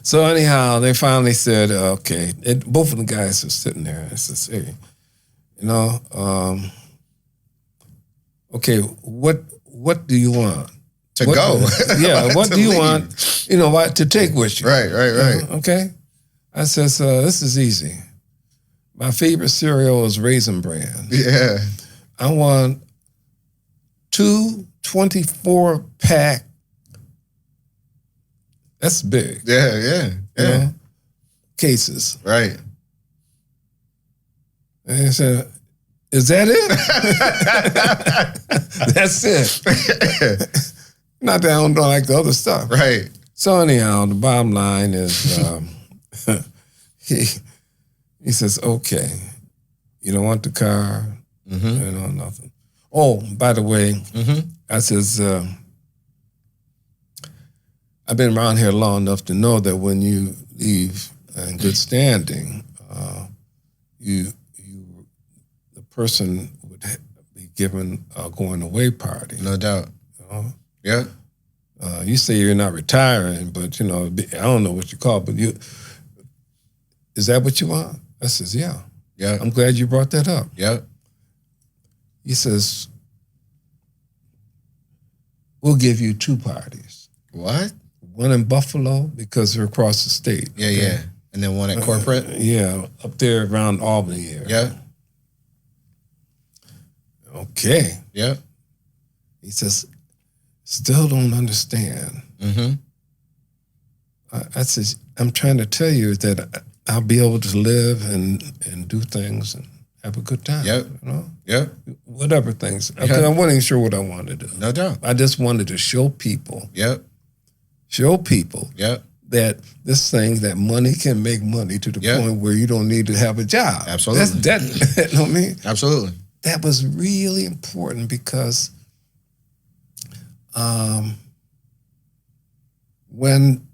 [SPEAKER 3] So anyhow, they finally said, okay. Both of the guys were sitting there. I said, hey, okay, what do you want?
[SPEAKER 1] Go.
[SPEAKER 3] Yeah, what do you want, to take with you?
[SPEAKER 1] Right.
[SPEAKER 3] Okay. I says, this is easy. My favorite cereal is Raisin Bran.
[SPEAKER 1] Yeah.
[SPEAKER 3] I want 2 24-pack. That's big.
[SPEAKER 1] Yeah.
[SPEAKER 3] Cases.
[SPEAKER 1] Right.
[SPEAKER 3] And he said, is that it? That's it. Not that I don't like the other stuff.
[SPEAKER 1] Right.
[SPEAKER 3] So anyhow, the bottom line is he says, okay, you don't want the car, nothing. Oh, by the way, I says, I've been around here long enough to know that when you leave in good standing, the person would be given a going away party.
[SPEAKER 1] No doubt.
[SPEAKER 3] You know?
[SPEAKER 1] Yeah.
[SPEAKER 3] You say you're not retiring, but I don't know what you call it, but is that what you want? I says, yeah.
[SPEAKER 1] Yeah.
[SPEAKER 3] I'm glad you brought that up.
[SPEAKER 1] Yeah.
[SPEAKER 3] He says, we'll give you 2 parties.
[SPEAKER 1] What?
[SPEAKER 3] One in Buffalo because they're across the state.
[SPEAKER 1] Yeah, okay? Yeah. And then one at corporate?
[SPEAKER 3] Yeah, up there around Albany here.
[SPEAKER 1] Yeah.
[SPEAKER 3] Okay.
[SPEAKER 1] Yeah.
[SPEAKER 3] He says, still don't understand. I says, I'm trying to tell you that I'll be able to live and do things and have a good time.
[SPEAKER 1] Yep. Yep.
[SPEAKER 3] Whatever things. Yep. I wasn't sure what I wanted to do.
[SPEAKER 1] No doubt.
[SPEAKER 3] I just wanted to show people.
[SPEAKER 1] Yep.
[SPEAKER 3] Show people.
[SPEAKER 1] Yep.
[SPEAKER 3] That this thing, that money can make money to the point where you don't need to have a job.
[SPEAKER 1] Absolutely.
[SPEAKER 3] That you know what I mean?
[SPEAKER 1] Absolutely.
[SPEAKER 3] That was really important because when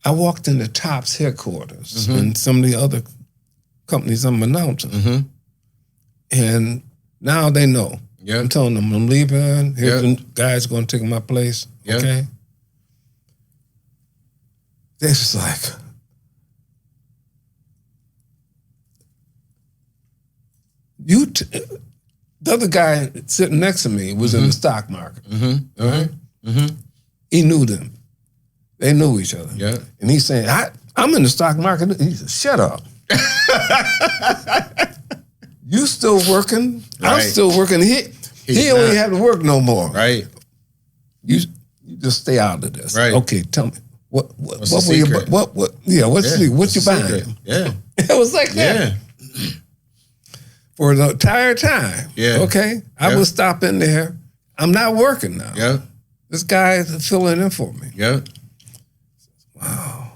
[SPEAKER 3] I walked into Top's headquarters and some of the other companies I'm announcing, and now they know. I'm telling them I'm leaving. Here's the guys going to take my place. Okay. They're just like, the other guy sitting next to me was in the stock market. He knew them. They knew each other. Yeah. And he's saying, I'm in the stock market. He said, shut up. You still working? Right. I'm still working. He don't have to work no more.
[SPEAKER 1] Right.
[SPEAKER 3] You just stay out of this.
[SPEAKER 1] Right.
[SPEAKER 3] Okay, tell me. What were
[SPEAKER 1] you
[SPEAKER 3] what what you buying?
[SPEAKER 1] Yeah.
[SPEAKER 3] It was like that. Yeah. For the entire time. Yeah. Okay. I would stop in there. I'm not working now. Yeah. This guy is filling in for me. Yeah. Wow.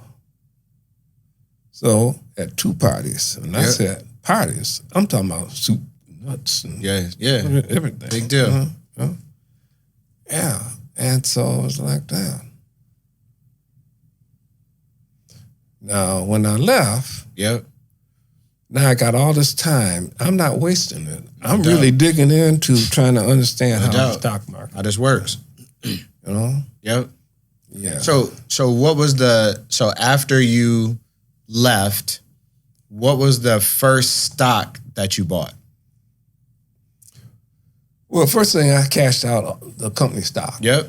[SPEAKER 3] So at 2 parties, and I said parties, I'm talking about soup, nuts, and everything.
[SPEAKER 1] Big deal.
[SPEAKER 3] Yeah. And so it was like that. Now, when I left, now I got all this time. I'm not wasting it. I'm really digging into trying to understand how the stock market.
[SPEAKER 1] How this works.
[SPEAKER 3] You know?
[SPEAKER 1] Yep.
[SPEAKER 3] Yeah.
[SPEAKER 1] So what was so after you left, what was the first stock that you bought?
[SPEAKER 3] Well, first thing, I cashed out the company stock.
[SPEAKER 1] Yep.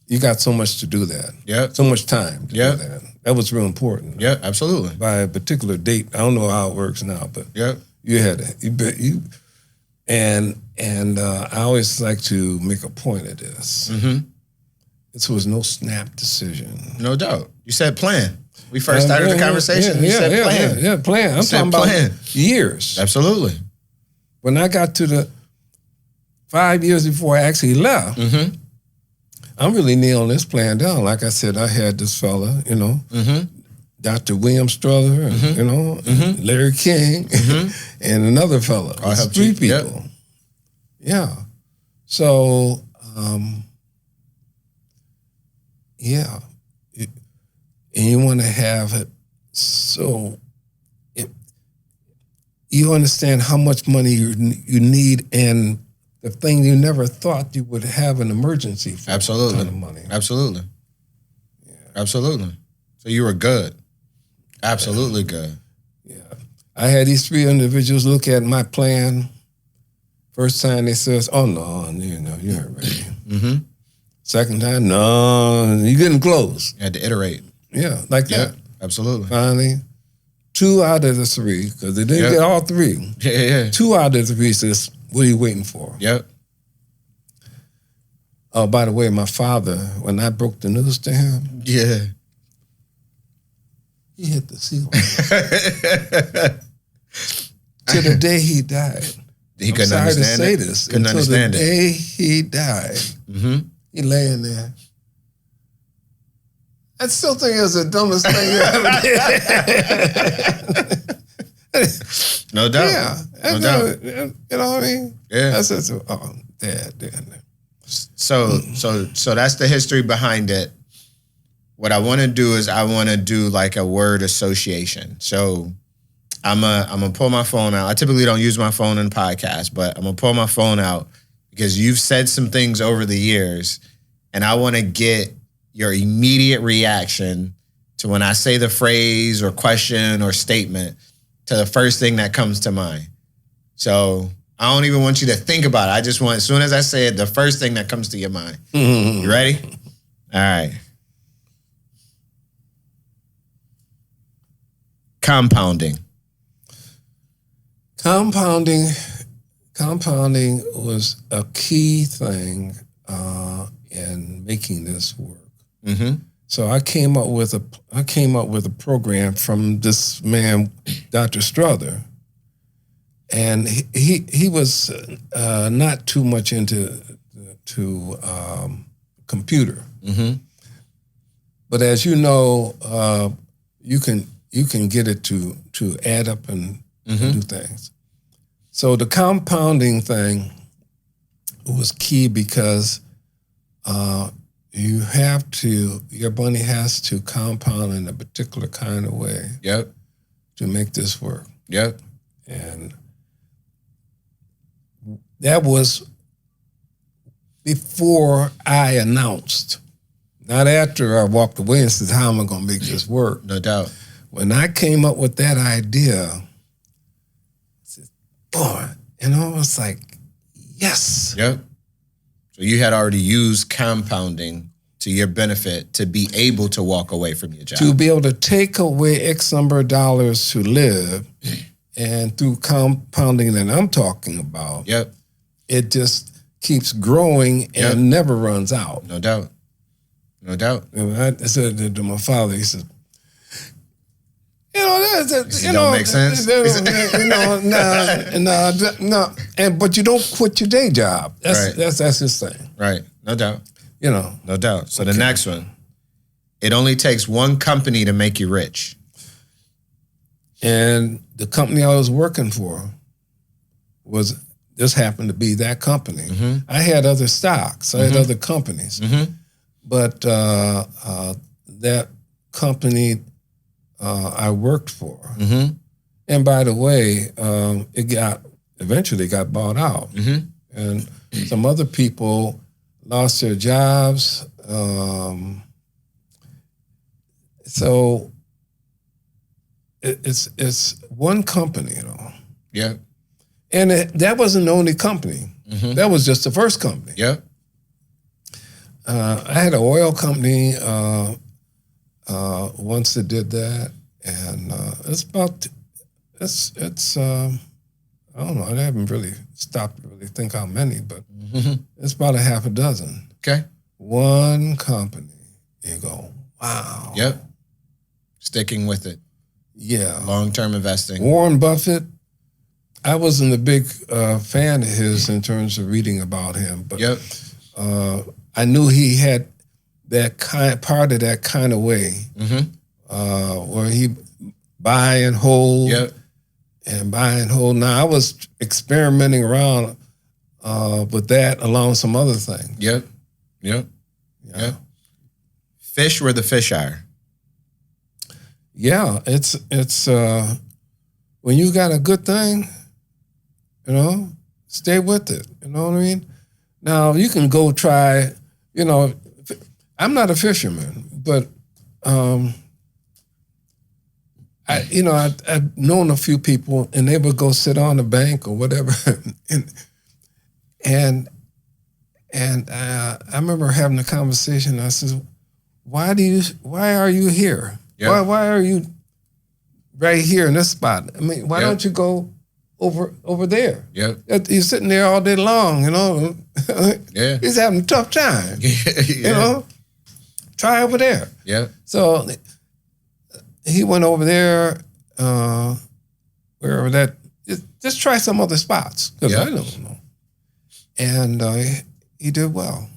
[SPEAKER 3] You got so much to do that.
[SPEAKER 1] Yep.
[SPEAKER 3] So much time to do that. That was real important.
[SPEAKER 1] Yeah, absolutely.
[SPEAKER 3] By a particular date, I don't know how it works now, but you had to. And I always like to make a point of this. This was no snap decision.
[SPEAKER 1] No doubt. You said plan. We first started the conversation. You said plan.
[SPEAKER 3] Yeah, plan. I'm talking about years.
[SPEAKER 1] Absolutely.
[SPEAKER 3] When I got to the 5 years before I actually left, I'm really nailing this plan down. Like I said, I had this fella, Dr. William Strother, and, Larry King, and another fella. 3 people. Yep. Yeah. So, and you want to have it so you understand how much money you need and the thing you never thought you would have an emergency for.
[SPEAKER 1] Absolutely.
[SPEAKER 3] Kind of money.
[SPEAKER 1] Absolutely. Yeah. Absolutely. So you were good. Absolutely good.
[SPEAKER 3] Yeah. I had these 3 individuals look at my plan. First time they says, oh, no, you ain't ready. Second time, no, you getting close.
[SPEAKER 1] You had to iterate.
[SPEAKER 3] Yeah, like that.
[SPEAKER 1] Absolutely.
[SPEAKER 3] Finally, 2 out of the 3, because they didn't get all 3.
[SPEAKER 1] Yeah.
[SPEAKER 3] 2 out of the 3 says, what are you waiting for?
[SPEAKER 1] Yep.
[SPEAKER 3] Oh, by the way, my father, when I broke the news to him, he hit the ceiling. to the day he died.
[SPEAKER 1] He couldn't understand it.
[SPEAKER 3] Sorry to say this.
[SPEAKER 1] Couldn't
[SPEAKER 3] until
[SPEAKER 1] understand
[SPEAKER 3] the
[SPEAKER 1] it.
[SPEAKER 3] day he died.
[SPEAKER 1] Mm-hmm.
[SPEAKER 3] He laying there. I still think it was the dumbest thing you ever did.
[SPEAKER 1] No doubt.
[SPEAKER 3] Yeah.
[SPEAKER 1] No doubt.
[SPEAKER 3] You know what I mean?
[SPEAKER 1] Yeah.
[SPEAKER 3] That's just, Dad.
[SPEAKER 1] So that's the history behind it. What I want to do is I want to do like a word association. So I'm gonna pull my phone out. I typically don't use my phone in podcast, but I'm gonna pull my phone out because you've said some things over the years, and I want to get your immediate reaction to when I say the phrase or question or statement to the first thing that comes to mind. So I don't even want you to think about it. I just want, as soon as I say it, the first thing that comes to your mind. You ready? All right. Compounding.
[SPEAKER 3] Compounding was a key thing in making this work.
[SPEAKER 1] Mm-hmm.
[SPEAKER 3] So I came up with a program from this man, Dr. Strother, and he was not too much into computer.
[SPEAKER 1] Mm-hmm.
[SPEAKER 3] But as you know, you can get it to add up and do things. So the compounding thing was key because your money has to compound in a particular kind of way.
[SPEAKER 1] Yep.
[SPEAKER 3] To make this work.
[SPEAKER 1] Yep.
[SPEAKER 3] And that was before I announced, not after I walked away and said, how am I going to make this work?
[SPEAKER 1] No doubt.
[SPEAKER 3] When I came up with that idea, I said, boy, it's like, yes.
[SPEAKER 1] Yep. So you had already used compounding to your benefit to be able to walk away from your job.
[SPEAKER 3] To be able to take away X number of dollars to live, and through compounding that I'm talking about,
[SPEAKER 1] Yep.
[SPEAKER 3] it just keeps growing and never runs out.
[SPEAKER 1] No doubt. No doubt.
[SPEAKER 3] And I said to my father, he said,
[SPEAKER 1] don't make sense.
[SPEAKER 3] No. But you don't quit your day job.
[SPEAKER 1] Right.
[SPEAKER 3] That's his thing.
[SPEAKER 1] Right. No doubt.
[SPEAKER 3] No
[SPEAKER 1] doubt. So the next one, it only takes one company to make you rich.
[SPEAKER 3] And the company I was working for just happened to be that company.
[SPEAKER 1] Mm-hmm.
[SPEAKER 3] I had other stocks. I had other companies.
[SPEAKER 1] Mm-hmm.
[SPEAKER 3] But that company I worked for,
[SPEAKER 1] Mm-hmm.
[SPEAKER 3] and by the way, it eventually got bought out.
[SPEAKER 1] Mm-hmm.
[SPEAKER 3] And some other people lost their jobs. So it's one company,
[SPEAKER 1] Yep.
[SPEAKER 3] And that wasn't the only company.
[SPEAKER 1] Mm-hmm.
[SPEAKER 3] That was just the first company.
[SPEAKER 1] Yep.
[SPEAKER 3] I had an oil company once that did that, and I don't know. I haven't really stopped to really think how many, but it's about a half a dozen.
[SPEAKER 1] Okay.
[SPEAKER 3] One company. You go, wow.
[SPEAKER 1] Yep. Sticking with it.
[SPEAKER 3] Yeah.
[SPEAKER 1] Long-term investing.
[SPEAKER 3] Warren Buffett, I wasn't a big fan of his in terms of reading about him, but I knew he had that part of that kind of way, where he buy and hold, and buy and hold. Now I was experimenting around with that along with some other things.
[SPEAKER 1] Yep. Fish where the fish are.
[SPEAKER 3] Yeah, it's when you got a good thing, stay with it. You know what I mean? Now you can go try. I'm not a fisherman, but I've known a few people, and they would go sit on the bank or whatever, and I remember having a conversation. I said, "Why are you here?
[SPEAKER 1] Yeah.
[SPEAKER 3] Why are you right here in this spot? I mean, why don't you go over there?
[SPEAKER 1] Yep.
[SPEAKER 3] You're sitting there all day long,
[SPEAKER 1] Yeah.
[SPEAKER 3] He's having a tough time. Try over there.
[SPEAKER 1] Yeah.
[SPEAKER 3] So he went over there, wherever that, just try some other spots because
[SPEAKER 1] Yeah.
[SPEAKER 3] I don't know. And he did well.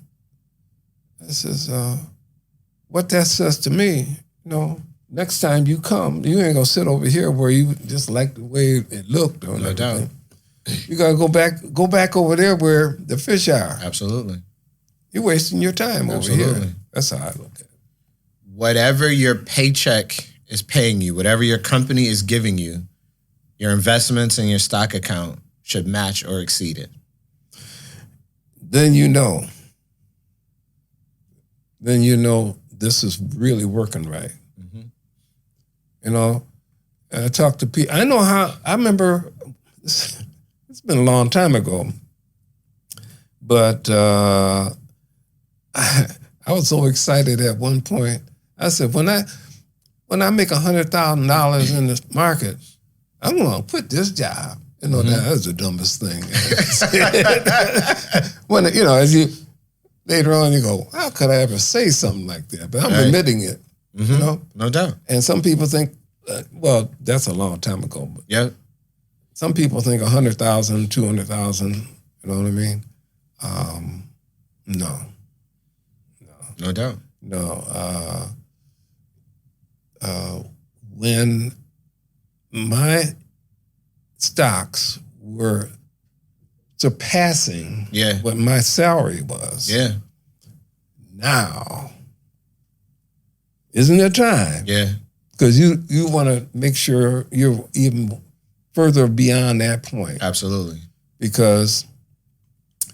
[SPEAKER 3] This is what that says to me. Next time you come, you ain't gonna sit over here where you just like the way it looked.
[SPEAKER 1] No doubt.
[SPEAKER 3] You gotta go back over there where the fish are.
[SPEAKER 1] Absolutely.
[SPEAKER 3] You're wasting your time over
[SPEAKER 1] Absolutely.
[SPEAKER 3] here. That's how I look at it.
[SPEAKER 1] Whatever your paycheck is paying you, whatever your company is giving you, your investments in your stock account should match or exceed it.
[SPEAKER 3] Then you know this is really working right. And I talk to people. I remember, it's been a long time ago, but I was so excited at one point. I said, when I make $100,000 in this market, I'm going to quit this job. That was the dumbest thing. When, as you, later on, you go, how could I ever say something like that? But I'm admitting it,
[SPEAKER 1] No doubt.
[SPEAKER 3] And some people think, well, that's a long time ago. But
[SPEAKER 1] Yeah.
[SPEAKER 3] some people think 100,000, 200,000, you know what I mean? No.
[SPEAKER 1] No doubt.
[SPEAKER 3] No. When my stocks were surpassing what my salary was.
[SPEAKER 1] Yeah.
[SPEAKER 3] Now, isn't it time?
[SPEAKER 1] Yeah.
[SPEAKER 3] Because you want to make sure you're even further beyond that point.
[SPEAKER 1] Absolutely.
[SPEAKER 3] Because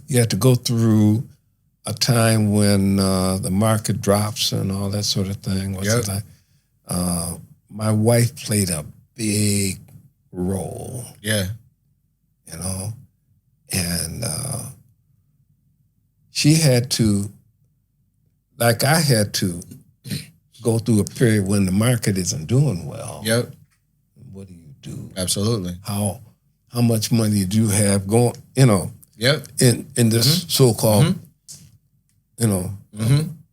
[SPEAKER 3] you have to go through a time when the market drops and all that sort of thing. My wife played a big role.
[SPEAKER 1] Yeah.
[SPEAKER 3] And she had to, like I had to, go through a period when the market isn't doing well.
[SPEAKER 1] Yep.
[SPEAKER 3] What do you do?
[SPEAKER 1] Absolutely.
[SPEAKER 3] How much money do you have going,
[SPEAKER 1] Yep.
[SPEAKER 3] in this so-called,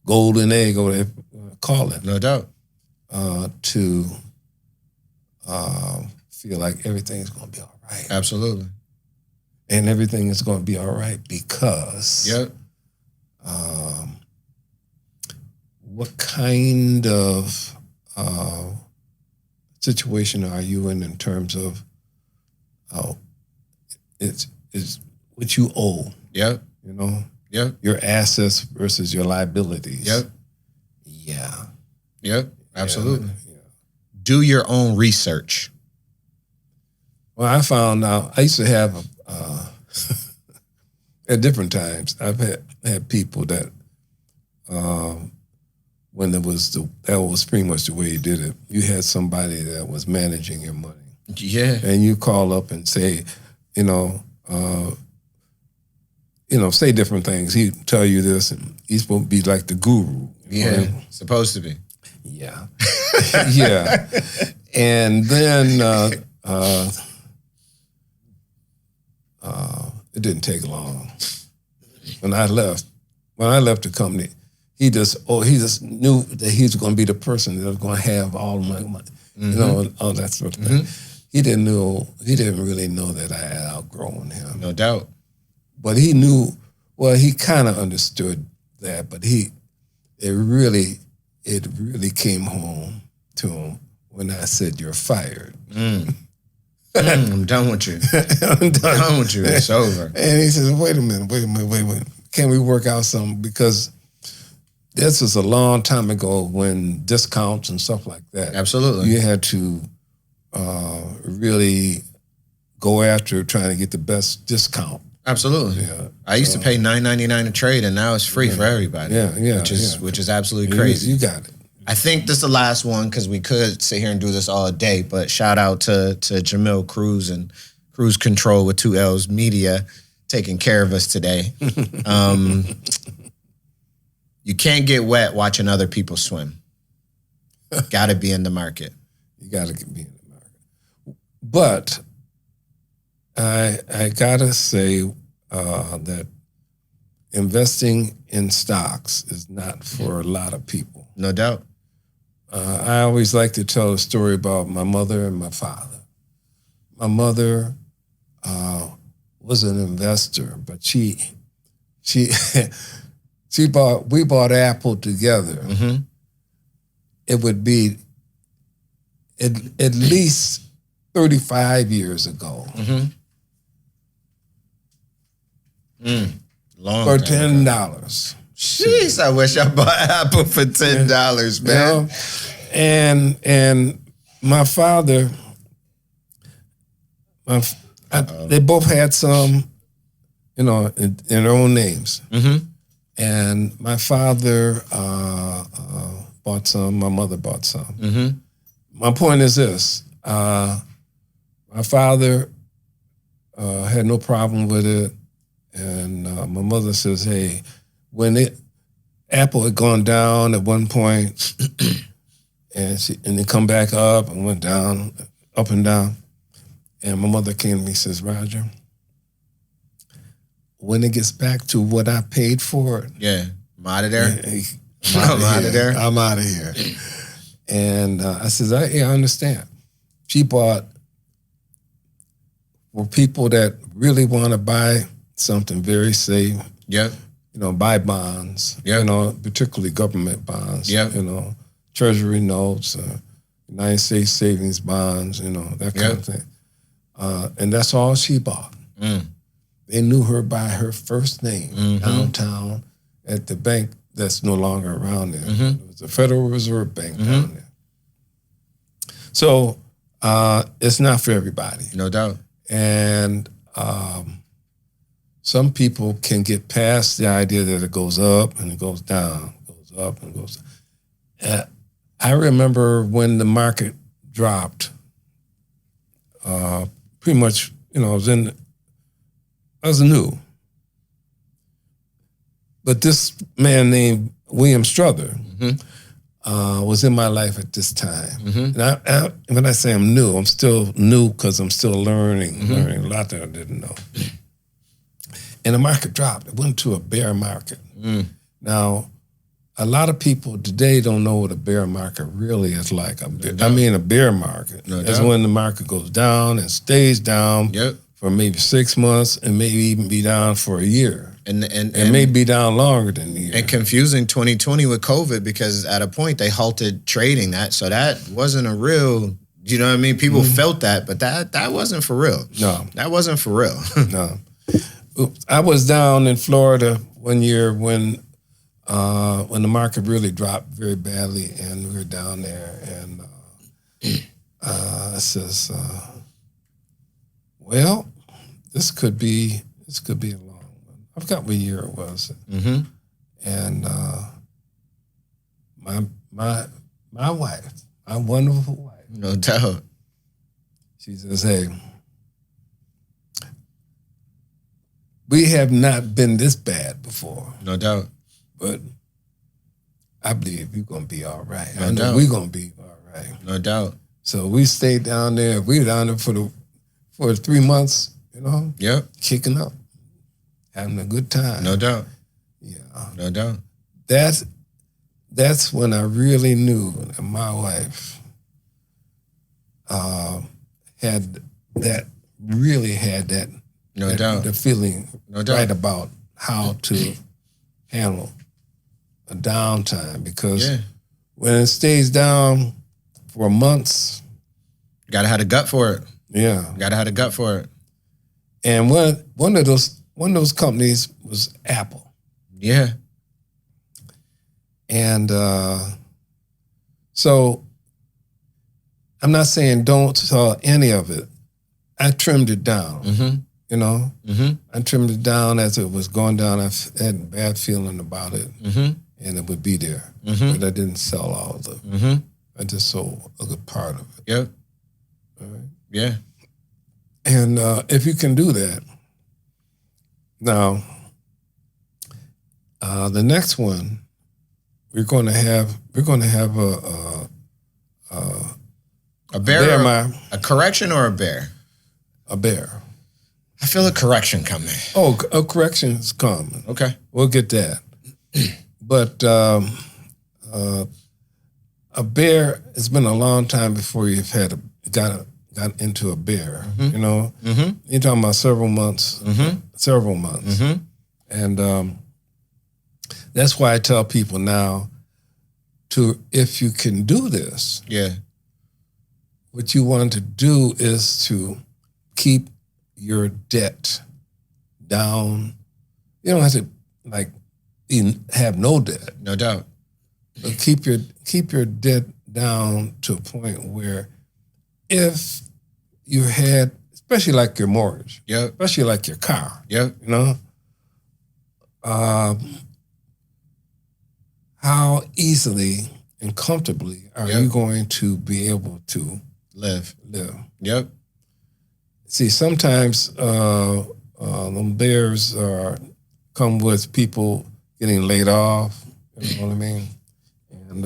[SPEAKER 3] golden egg, or whatever you call it.
[SPEAKER 1] No doubt.
[SPEAKER 3] To feel like everything's going to be all right.
[SPEAKER 1] Absolutely.
[SPEAKER 3] And everything is going to be all right because what kind of situation are you in terms of it's what you owe?
[SPEAKER 1] Yep. Yep.
[SPEAKER 3] Your assets versus your liabilities.
[SPEAKER 1] Yep.
[SPEAKER 3] Yeah.
[SPEAKER 1] Yep. Absolutely.
[SPEAKER 3] Yeah.
[SPEAKER 1] Do your own research.
[SPEAKER 3] Well, I found out, I used to have, at different times, I've had people that, when that was pretty much the way you did it, you had somebody that was managing your money.
[SPEAKER 1] Yeah.
[SPEAKER 3] And you call up and say, say different things. He tell you this, and he's supposed to be like the guru.
[SPEAKER 1] Yeah. Supposed to be.
[SPEAKER 3] Yeah. Yeah. And then it didn't take long. When I left the company, he just knew that he was going to be the person that was going to have all my money, all that sort of thing. He didn't really know that I had outgrown him.
[SPEAKER 1] No doubt.
[SPEAKER 3] But he knew, well, he kind of understood that, but it really came home to him when I said, "You're fired."
[SPEAKER 1] I'm done with you.
[SPEAKER 3] I'm done
[SPEAKER 1] with you. It's over.
[SPEAKER 3] And he says, wait a minute. Can we work out something? Because this was a long time ago when discounts and stuff like that.
[SPEAKER 1] Absolutely.
[SPEAKER 3] You had to really go after trying to get the best discount.
[SPEAKER 1] Absolutely.
[SPEAKER 3] Yeah.
[SPEAKER 1] I used to pay $9.99 a trade, and now it's free for everybody.
[SPEAKER 3] Yeah.
[SPEAKER 1] Which is absolutely crazy.
[SPEAKER 3] You got it.
[SPEAKER 1] I think this is the last one because we could sit here and do this all day, but shout out to Jamil Cruz and Cruise Control with 2 L's Media taking care of us today. You can't get wet watching other people swim. Got to be in the market.
[SPEAKER 3] You got to be in the market. But I got to say that investing in stocks is not for a lot of people.
[SPEAKER 1] No doubt.
[SPEAKER 3] I always like to tell a story about my mother and my father. My mother was an investor, but we bought Apple together.
[SPEAKER 1] Mm-hmm.
[SPEAKER 3] It would be at least 35 years ago.
[SPEAKER 1] Mm-hmm. Long
[SPEAKER 3] for
[SPEAKER 1] time ago.
[SPEAKER 3] $10.
[SPEAKER 1] Jeez, I wish I bought Apple for $10, man.
[SPEAKER 3] You know? And my father, they both had some, in their own names.
[SPEAKER 1] Mm-hmm.
[SPEAKER 3] And my father bought some, my mother bought some.
[SPEAKER 1] Mm-hmm.
[SPEAKER 3] My point is this, my father had no problem with it, and my mother says, hey, when Apple had gone down at one point, and it come back up and went down, up and down, and my mother came to me and says, Roger, when it gets back to what I paid for it,
[SPEAKER 1] yeah, I'm out of there.
[SPEAKER 3] I'm out of there. I'm out of here. And I says, I understand. She bought for people that really want to buy something very safe.
[SPEAKER 1] Yep.
[SPEAKER 3] Buy bonds.
[SPEAKER 1] Yep.
[SPEAKER 3] Particularly government bonds.
[SPEAKER 1] Yep.
[SPEAKER 3] Treasury notes, United States savings bonds. That kind of thing. And that's all she bought.
[SPEAKER 1] Mm.
[SPEAKER 3] They knew her by her first name
[SPEAKER 1] Mm-hmm.
[SPEAKER 3] downtown at the bank that's no longer around there.
[SPEAKER 1] Mm-hmm.
[SPEAKER 3] It was the Federal Reserve Bank down there. So it's not for everybody.
[SPEAKER 1] No doubt.
[SPEAKER 3] And some people can get past the idea that it goes up and it goes down, goes up and goes down. I remember when the market dropped, pretty much, I was new. But this man named William Strother was in my life at this time.
[SPEAKER 1] Mm-hmm.
[SPEAKER 3] And when I say I'm new, I'm still new because I'm still learning a lot that I didn't know. And the market dropped. It went to a bear market.
[SPEAKER 1] Mm.
[SPEAKER 3] Now, a lot of people today don't know what a bear market really is like. A bear market is when the market goes down and stays down for maybe 6 months and maybe even be down for a year. And may be down longer than a year.
[SPEAKER 1] And confusing 2020 with COVID because at a point they halted trading so that wasn't a real, you know what I mean? People felt that, but that wasn't for real.
[SPEAKER 3] No.
[SPEAKER 1] That wasn't for real.
[SPEAKER 3] No. I was down in Florida one year when the market really dropped very badly, and we were down there, and I says, well, this could be a long one. I forgot what year it was.
[SPEAKER 1] Mm-hmm.
[SPEAKER 3] And my wife, my wonderful wife,
[SPEAKER 1] No doubt.
[SPEAKER 3] she says, hey, we have not been this bad before.
[SPEAKER 1] No doubt.
[SPEAKER 3] But I believe you're going to be all right.
[SPEAKER 1] No
[SPEAKER 3] I know
[SPEAKER 1] doubt.
[SPEAKER 3] we're going to be all right.
[SPEAKER 1] No doubt.
[SPEAKER 3] So we stayed down there. We were down there for 3 months,
[SPEAKER 1] Yep.
[SPEAKER 3] kicking up, having a good time.
[SPEAKER 1] No doubt.
[SPEAKER 3] Yeah.
[SPEAKER 1] No doubt.
[SPEAKER 3] That's when I really knew that my wife had that
[SPEAKER 1] No doubt.
[SPEAKER 3] the feeling
[SPEAKER 1] No doubt.
[SPEAKER 3] right about how to handle a downtime, because when it stays down for months,
[SPEAKER 1] You gotta have a gut for it.
[SPEAKER 3] yeah.
[SPEAKER 1] Gotta have a gut for it.
[SPEAKER 3] And one of those companies was Apple,
[SPEAKER 1] Yeah.
[SPEAKER 3] and so I'm not saying don't sell any of it. I trimmed it down.
[SPEAKER 1] Mm-hmm. Mm-hmm.
[SPEAKER 3] I trimmed it down as it was going down. I had a bad feeling about it, and it would be there. But I didn't sell all of it.
[SPEAKER 1] Mm-hmm.
[SPEAKER 3] I just sold a good part of it.
[SPEAKER 1] Yep.
[SPEAKER 3] All right?
[SPEAKER 1] Yeah.
[SPEAKER 3] And if you can do that, now the next one we're going to have
[SPEAKER 1] A bear, a correction or a bear?
[SPEAKER 3] a bear.
[SPEAKER 1] I feel a correction coming.
[SPEAKER 3] Oh, a correction is coming.
[SPEAKER 1] Okay.
[SPEAKER 3] We'll get that. But a bear, it's been a long time before you've got got into a bear. You know, you're talking about several months, and that's why I tell people now if you can do this, what you want to do is to keep your debt down. You don't have to even have no debt.
[SPEAKER 1] No doubt.
[SPEAKER 3] But keep your debt down to a point where if you had, especially like your mortgage, especially like your car, you know, how easily and comfortably are you going to be able to live?
[SPEAKER 1] Yep.
[SPEAKER 3] See, sometimes them bears come with people getting laid off, you know what I mean? And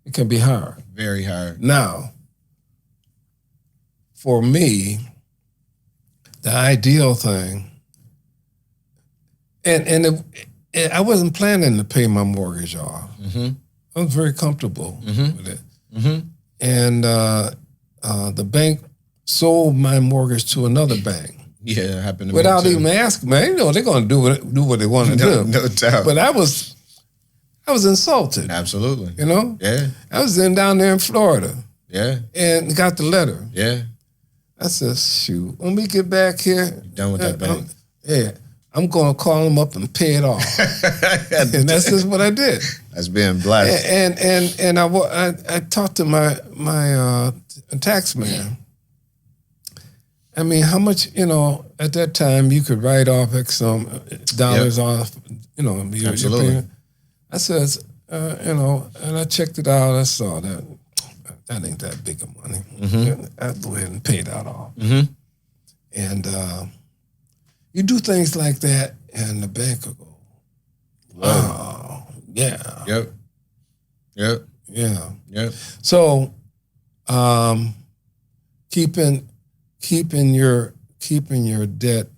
[SPEAKER 3] it can be hard.
[SPEAKER 1] Very hard.
[SPEAKER 3] Now, for me, the ideal thing, I wasn't planning to pay my mortgage off. I was very comfortable with it. And the bank sold my mortgage to another bank.
[SPEAKER 1] Yeah, it happened to me
[SPEAKER 3] without
[SPEAKER 1] too.
[SPEAKER 3] even asking, man. You know, they're going to do what they want to do.
[SPEAKER 1] No doubt.
[SPEAKER 3] But I was insulted.
[SPEAKER 1] Absolutely.
[SPEAKER 3] You know?
[SPEAKER 1] Yeah.
[SPEAKER 3] I was down there in Florida.
[SPEAKER 1] Yeah.
[SPEAKER 3] And got the letter.
[SPEAKER 1] Yeah.
[SPEAKER 3] I said, shoot, when we get back here.
[SPEAKER 1] Done with that bank.
[SPEAKER 3] I'm going to call them up and pay it off. And that's just what I did.
[SPEAKER 1] That's being blessed.
[SPEAKER 3] And I talked to my tax man. I mean, how much, you know, at that time you could write off X dollars off, you know, your payment. I said, you know, and I checked it out. I saw that ain't that big of money. I'll go ahead and pay that off. And you do things like that, and the bank will go, wow, yeah. Yep. So, keeping your debt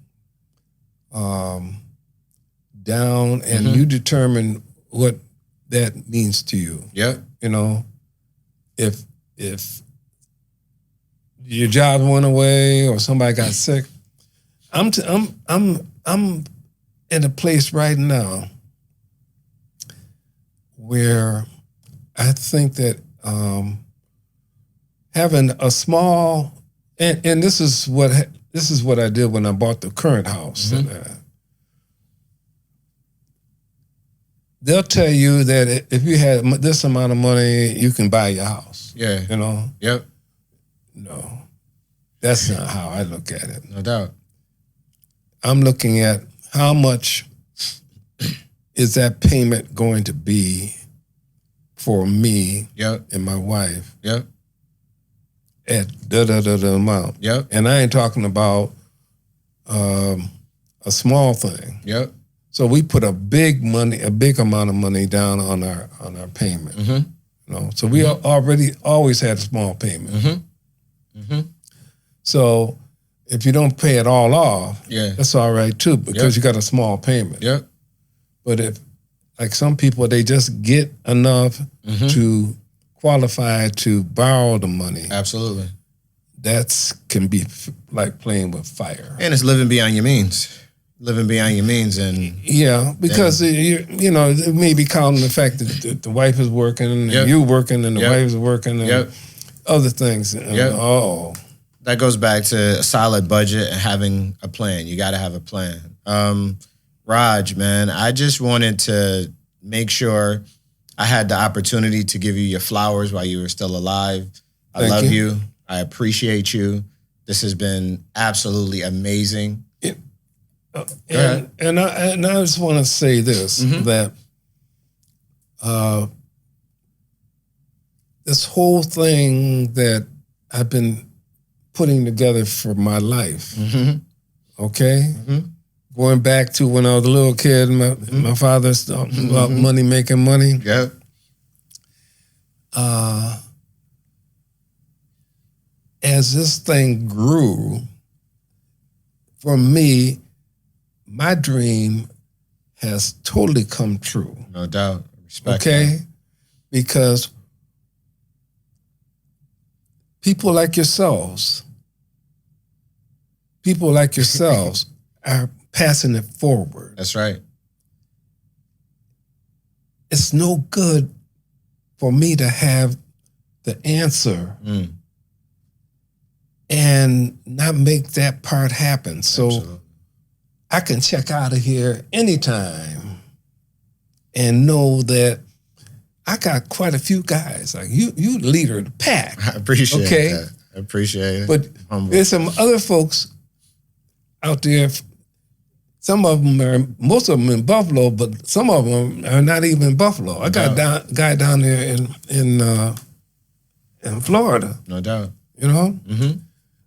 [SPEAKER 3] down, and you determine what that means to you.
[SPEAKER 1] Yep.
[SPEAKER 3] You know, if your job went away or somebody got sick, I'm in a place right now where I think that having a small and this is what I did when I bought the current house. They'll tell you that if you had this amount of money, you can buy your house.
[SPEAKER 1] Yeah.
[SPEAKER 3] You know?
[SPEAKER 1] Yep.
[SPEAKER 3] No. That's not how I look at it.
[SPEAKER 1] No doubt.
[SPEAKER 3] I'm looking at how much is that payment going to be for me and my wife at the amount.
[SPEAKER 1] Yep.
[SPEAKER 3] And I ain't talking about a small thing.
[SPEAKER 1] Yep.
[SPEAKER 3] So we put a big amount of money down on our payment. You know, so we always had a small payment. So if you don't pay it all off, that's all right too, because you got a small payment. But if, like some people, they just get enough to qualify to borrow the money.
[SPEAKER 1] Absolutely.
[SPEAKER 3] That can be like playing with fire.
[SPEAKER 1] And it's living beyond your means. Living beyond your means, and
[SPEAKER 3] because you know, it may be counting the fact that the wife is working and you working and the wife is working and other things.
[SPEAKER 1] That goes back to a solid budget and having a plan. You got to have a plan. Raj, man, I just wanted to make sure I had the opportunity to give you your flowers while you were still alive. I love you. I appreciate you. This has been absolutely amazing.
[SPEAKER 3] And I just want to say this, that this whole thing that I've been putting together for my life, okay? Going back to when I was a little kid, my father's talking about money, making money. As this thing grew, for me, my dream has totally come true.
[SPEAKER 1] No doubt. Respect.
[SPEAKER 3] Okay? Because people like yourselves are passing it forward.
[SPEAKER 1] That's right.
[SPEAKER 3] It's no good for me to have the answer and not make that part happen. So
[SPEAKER 1] Absolutely.
[SPEAKER 3] I can check out of here anytime and know that I got quite a few guys. Like you leader of the pack.
[SPEAKER 1] I appreciate that. I appreciate it.
[SPEAKER 3] But
[SPEAKER 1] Humble.
[SPEAKER 3] there's some other folks out there. Some of them most of them in Buffalo, but some of them are not even in Buffalo. I got a guy down there in Florida.
[SPEAKER 1] No doubt.
[SPEAKER 3] You know?
[SPEAKER 1] Mm-hmm.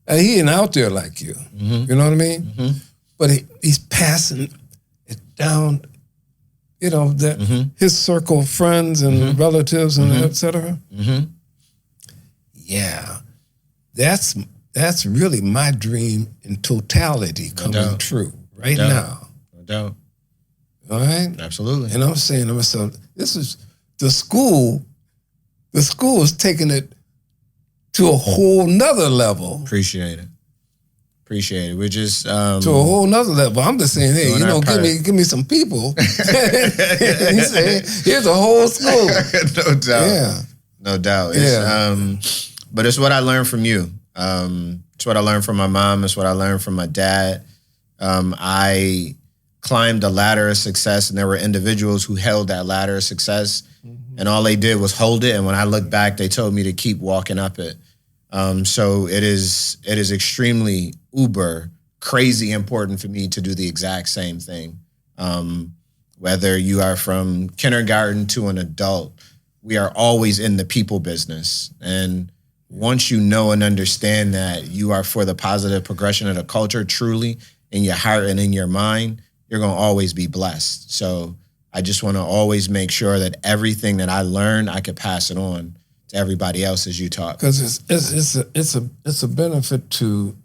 [SPEAKER 3] And he ain't out there like you.
[SPEAKER 1] Mm-hmm.
[SPEAKER 3] You know what I mean?
[SPEAKER 1] Mm-hmm.
[SPEAKER 3] But he's passing it down, you know, that his circle of friends and relatives and et cetera.
[SPEAKER 1] Mm-hmm.
[SPEAKER 3] Yeah. That's really my dream in totality coming true right now.
[SPEAKER 1] No doubt.
[SPEAKER 3] All right?
[SPEAKER 1] Absolutely.
[SPEAKER 3] And I'm saying to myself, this is the school is taking it to a whole nother level.
[SPEAKER 1] Appreciate it. We're just
[SPEAKER 3] To a whole nother level. I'm just saying, hey, give me some people. He said, here's a whole school.
[SPEAKER 1] No doubt.
[SPEAKER 3] Yeah.
[SPEAKER 1] No doubt. It's, but it's what I learned from you. It's what I learned from my mom. It's what I learned from my dad. I climbed a ladder of success, and there were individuals who held that ladder of success, and all they did was hold it. And when I look back, they told me to keep walking up it. So it is extremely uber crazy important for me to do the exact same thing. Whether you are from kindergarten to an adult, we are always in the people business. And once you know and understand that you are for the positive progression of the culture truly in your heart and in your mind, you're going to always be blessed. So I just want to always make sure that everything that I learn, I could pass it on to everybody else as you talk.
[SPEAKER 3] Because it's a benefit to,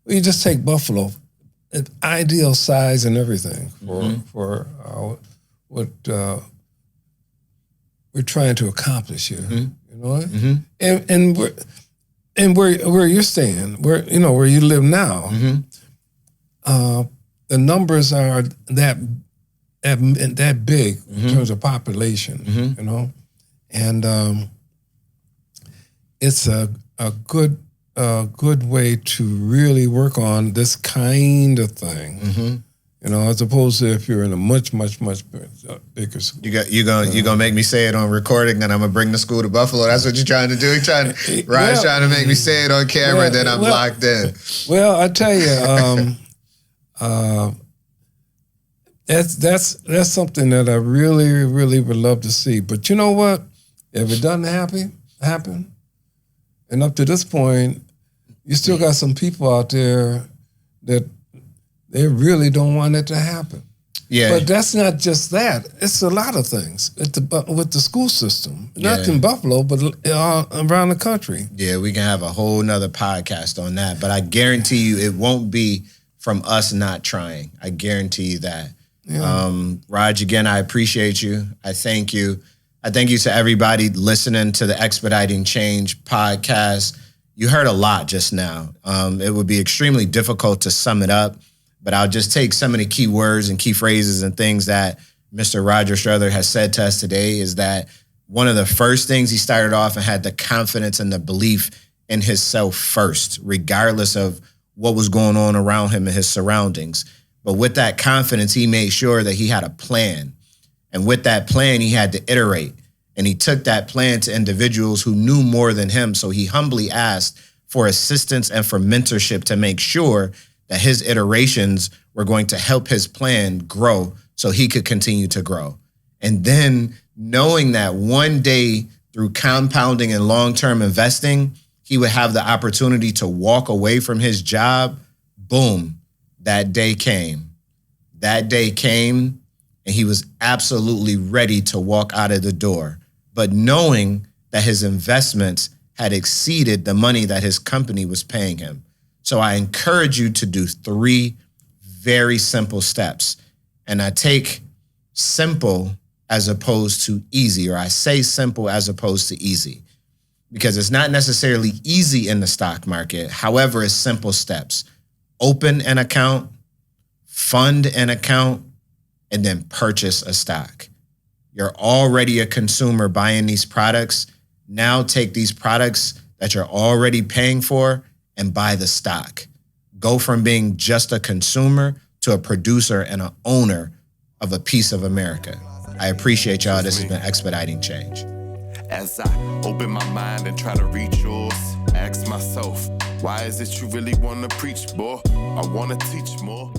[SPEAKER 3] you just take Buffalo, an ideal size and everything for what we're trying to accomplish here. You know what? And where you're staying, where you live now, the numbers are that big in terms of population, you know, and it's a good way to really work on this kind of thing, you know, as opposed to if you're in a much bigger school.
[SPEAKER 1] You're gonna make me say it on recording, and I'm gonna bring the school to Buffalo. That's what you're trying to do. Ryan's trying to make me say it on camera, then I'm locked in.
[SPEAKER 3] Well, I tell you. That's something that I really would love to see. But you know what? If it doesn't happen, and up to this point, you still got some people out there that they really don't want it to happen. Yeah. But that's not just that. It's a lot of things with the school system. Not in Buffalo, but around the country.
[SPEAKER 1] Yeah, we can have a whole nother podcast on that. But I guarantee you it won't be from us not trying. I guarantee you that. Yeah. Raj, again, I appreciate you. I thank you. I thank you to everybody listening to the Expediting Change podcast. You heard a lot just now. It would be extremely difficult to sum it up, but I'll just take some of the key words and key phrases and things that Mr. Roger Strother has said to us today. Is that one of the first things he started off and had the confidence and the belief in himself first, regardless of what was going on around him and his surroundings. But with that confidence, he made sure that he had a plan. And with that plan, he had to iterate. And he took that plan to individuals who knew more than him. So he humbly asked for assistance and for mentorship to make sure that his iterations were going to help his plan grow so he could continue to grow. And then knowing that one day through compounding and long-term investing, he would have the opportunity to walk away from his job, boom, that day came. That day came, and he was absolutely ready to walk out of the door. But knowing that his investments had exceeded the money that his company was paying him. So I encourage you to do 3 very simple steps. And I take simple as opposed to easy, or I say simple as opposed to easy. because it's not necessarily easy in the stock market. However, it's simple steps. Open an account, fund an account, and then purchase a stock. You're already a consumer buying these products. Now take these products that you're already paying for and buy the stock. Go from being just a consumer to a producer and an owner of a piece of America. I appreciate y'all. This has been Expediting Change.
[SPEAKER 2] As I open my mind and try to reach yours, ask myself, why is it you really want to preach, boy? I want to teach more.